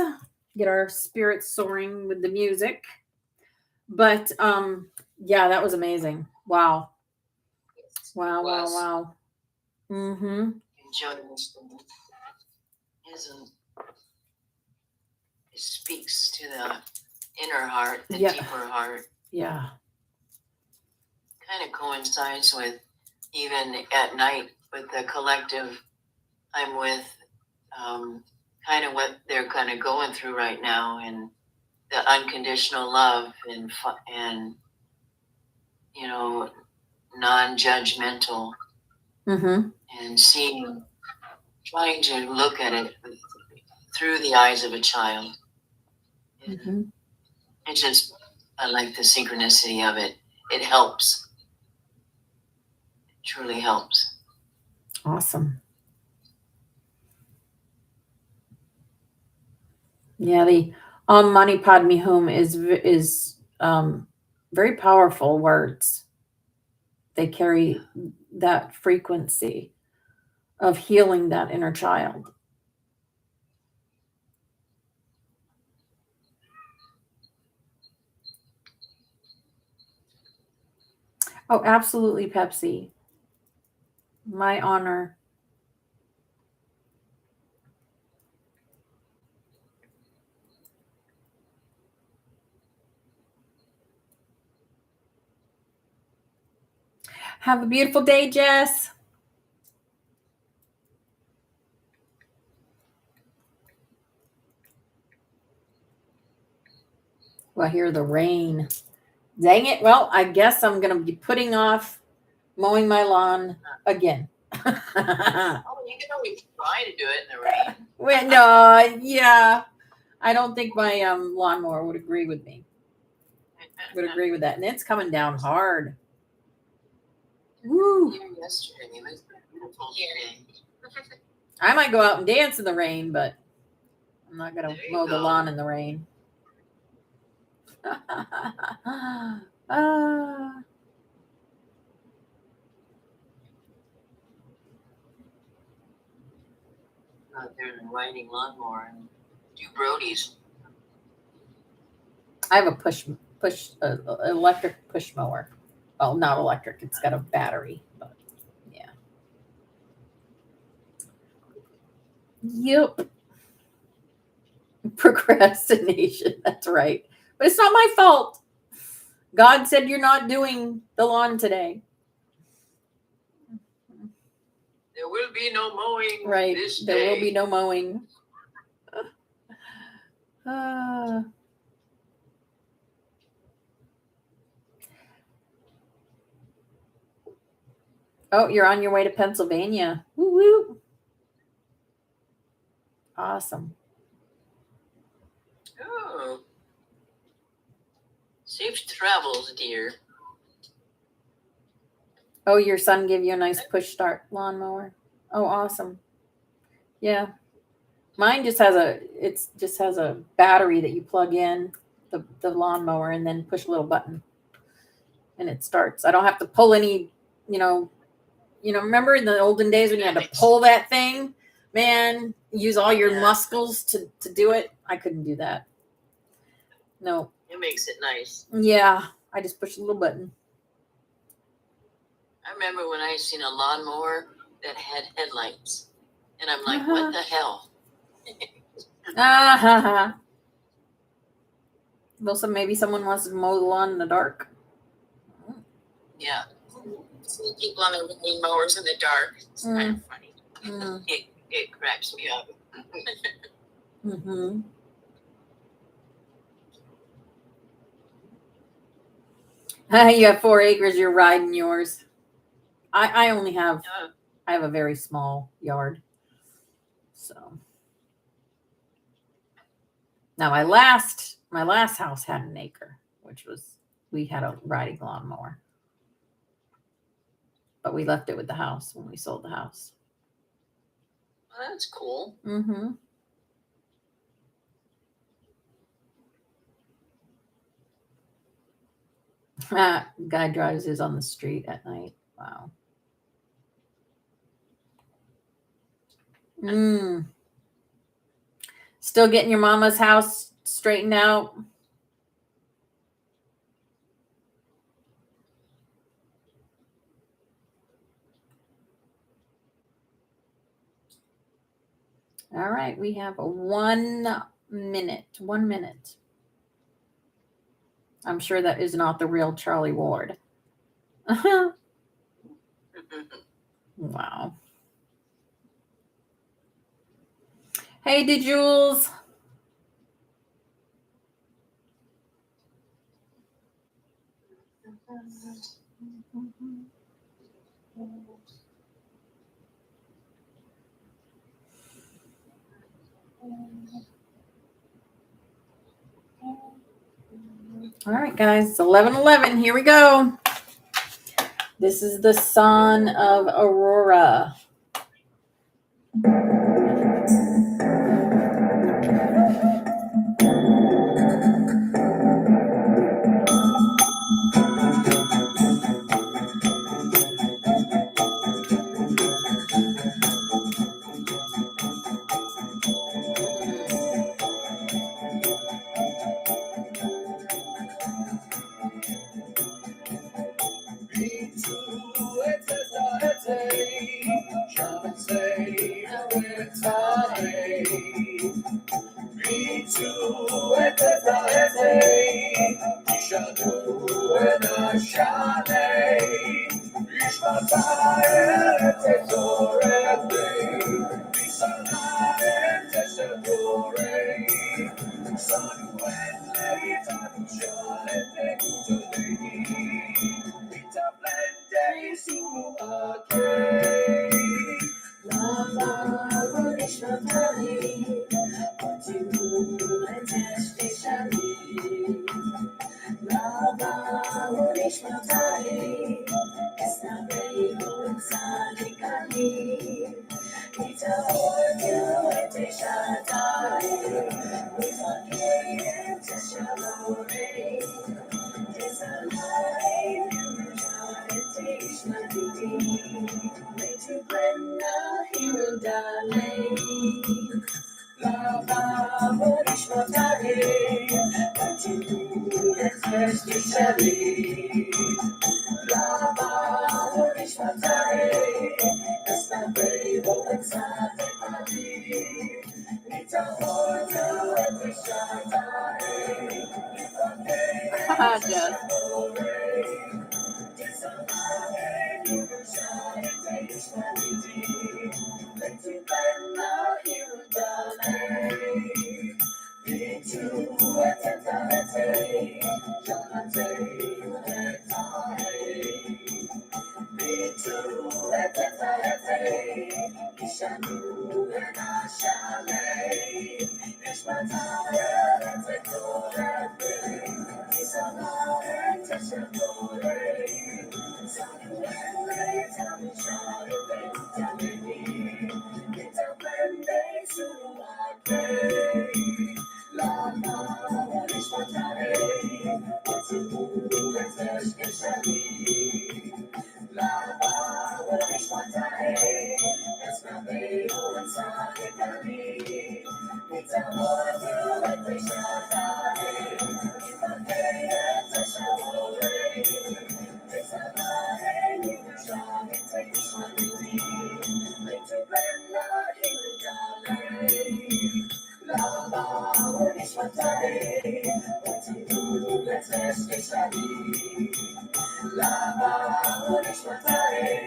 Get our spirits soaring with the music. But yeah, that was amazing. Wow. Wow. Mm-hmm. Enjoying this isn't. It speaks to the inner heart, the deeper heart. Yeah. Kind of coincides with even at night with the collective I'm with, kind of what they're kind of going through right now, and the unconditional love and you know, non-judgmental, and trying to look at it through the eyes of a child. It's just, I like the synchronicity of it. It helps. It truly helps. Awesome. Yeah, the Mani Padme Hum is very powerful words. They carry that frequency of healing that inner child. Oh, absolutely, Pepsi. My honor. Have a beautiful day, Jess. Well, I hear the rain. Dang it. Well, I guess I'm going to be putting off mowing my lawn again. Oh, you can always try to do it in the rain. Well, no, yeah. I don't think my lawnmower would agree with me. Would agree with that. And it's coming down hard. Woo. Here yesterday, it was beautiful here. I might go out and dance in the rain, but I'm not going to mow the lawn in the rain. Out there riding lawnmower and do Brody's. I have a electric push mower. Well, not electric. It's got a battery, but yeah. Yep. Procrastination. That's right. But it's not my fault. God said you're not doing the lawn today. There will be no mowing. Right. This day. There will be no mowing. Oh, you're on your way to Pennsylvania. Woo woo. Awesome. Oh. Safe travels, dear. Oh, your son gave you a nice push start lawnmower. Oh, awesome. Yeah. Mine just has a battery that you plug in the lawnmower and then push a little button and it starts. I don't have to pull any, remember in the olden days when you had to pull that thing? Man, use all your Yeah. muscles to do it. I couldn't do that. No. It makes it nice. Yeah, I just push a little button. I remember when I seen a lawnmower that had headlights, and I'm like, what the hell? Well, so maybe someone wants to mow the lawn in the dark. Yeah. See people on their lawn mowers in the dark. It's kind of funny. It cracks me up. Mm-hmm. You have 4 acres. You're riding yours. I only have. I have a very small yard. So now my last house had an acre, which was we had a riding lawnmower, but we left it with the house when we sold the house. Well, that's cool. Mm-hmm. Guy drives his on the street at night. Wow. Still getting your mama's house straightened out? All right, we have 1 minute. 1 minute. I'm sure that is not the real Charlie Ward. Wow. Hey, DeJules. All right, guys, it's 11:11. Here we go. This is the son of Aurora.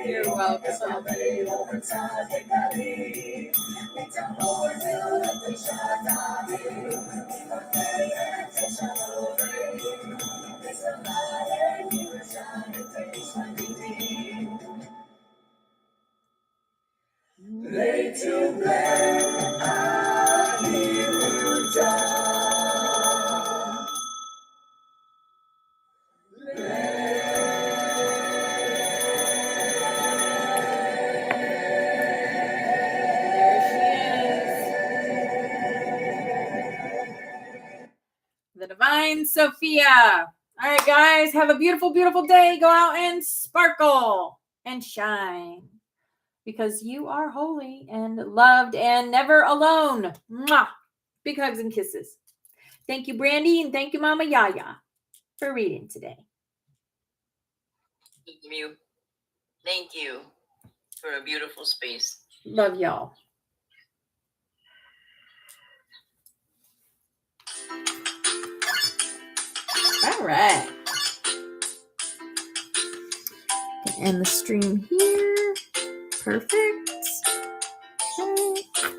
You're welcome. The divine Sophia. All right, guys, have a beautiful, beautiful day. Go out and sparkle and shine because you are holy and loved and never alone. Mwah. Big hugs and kisses. Thank you, Brandy, and thank you, Mama Yaya, for reading today. Thank you for a beautiful space. Love y'all. All right. End the stream here. Perfect. Okay.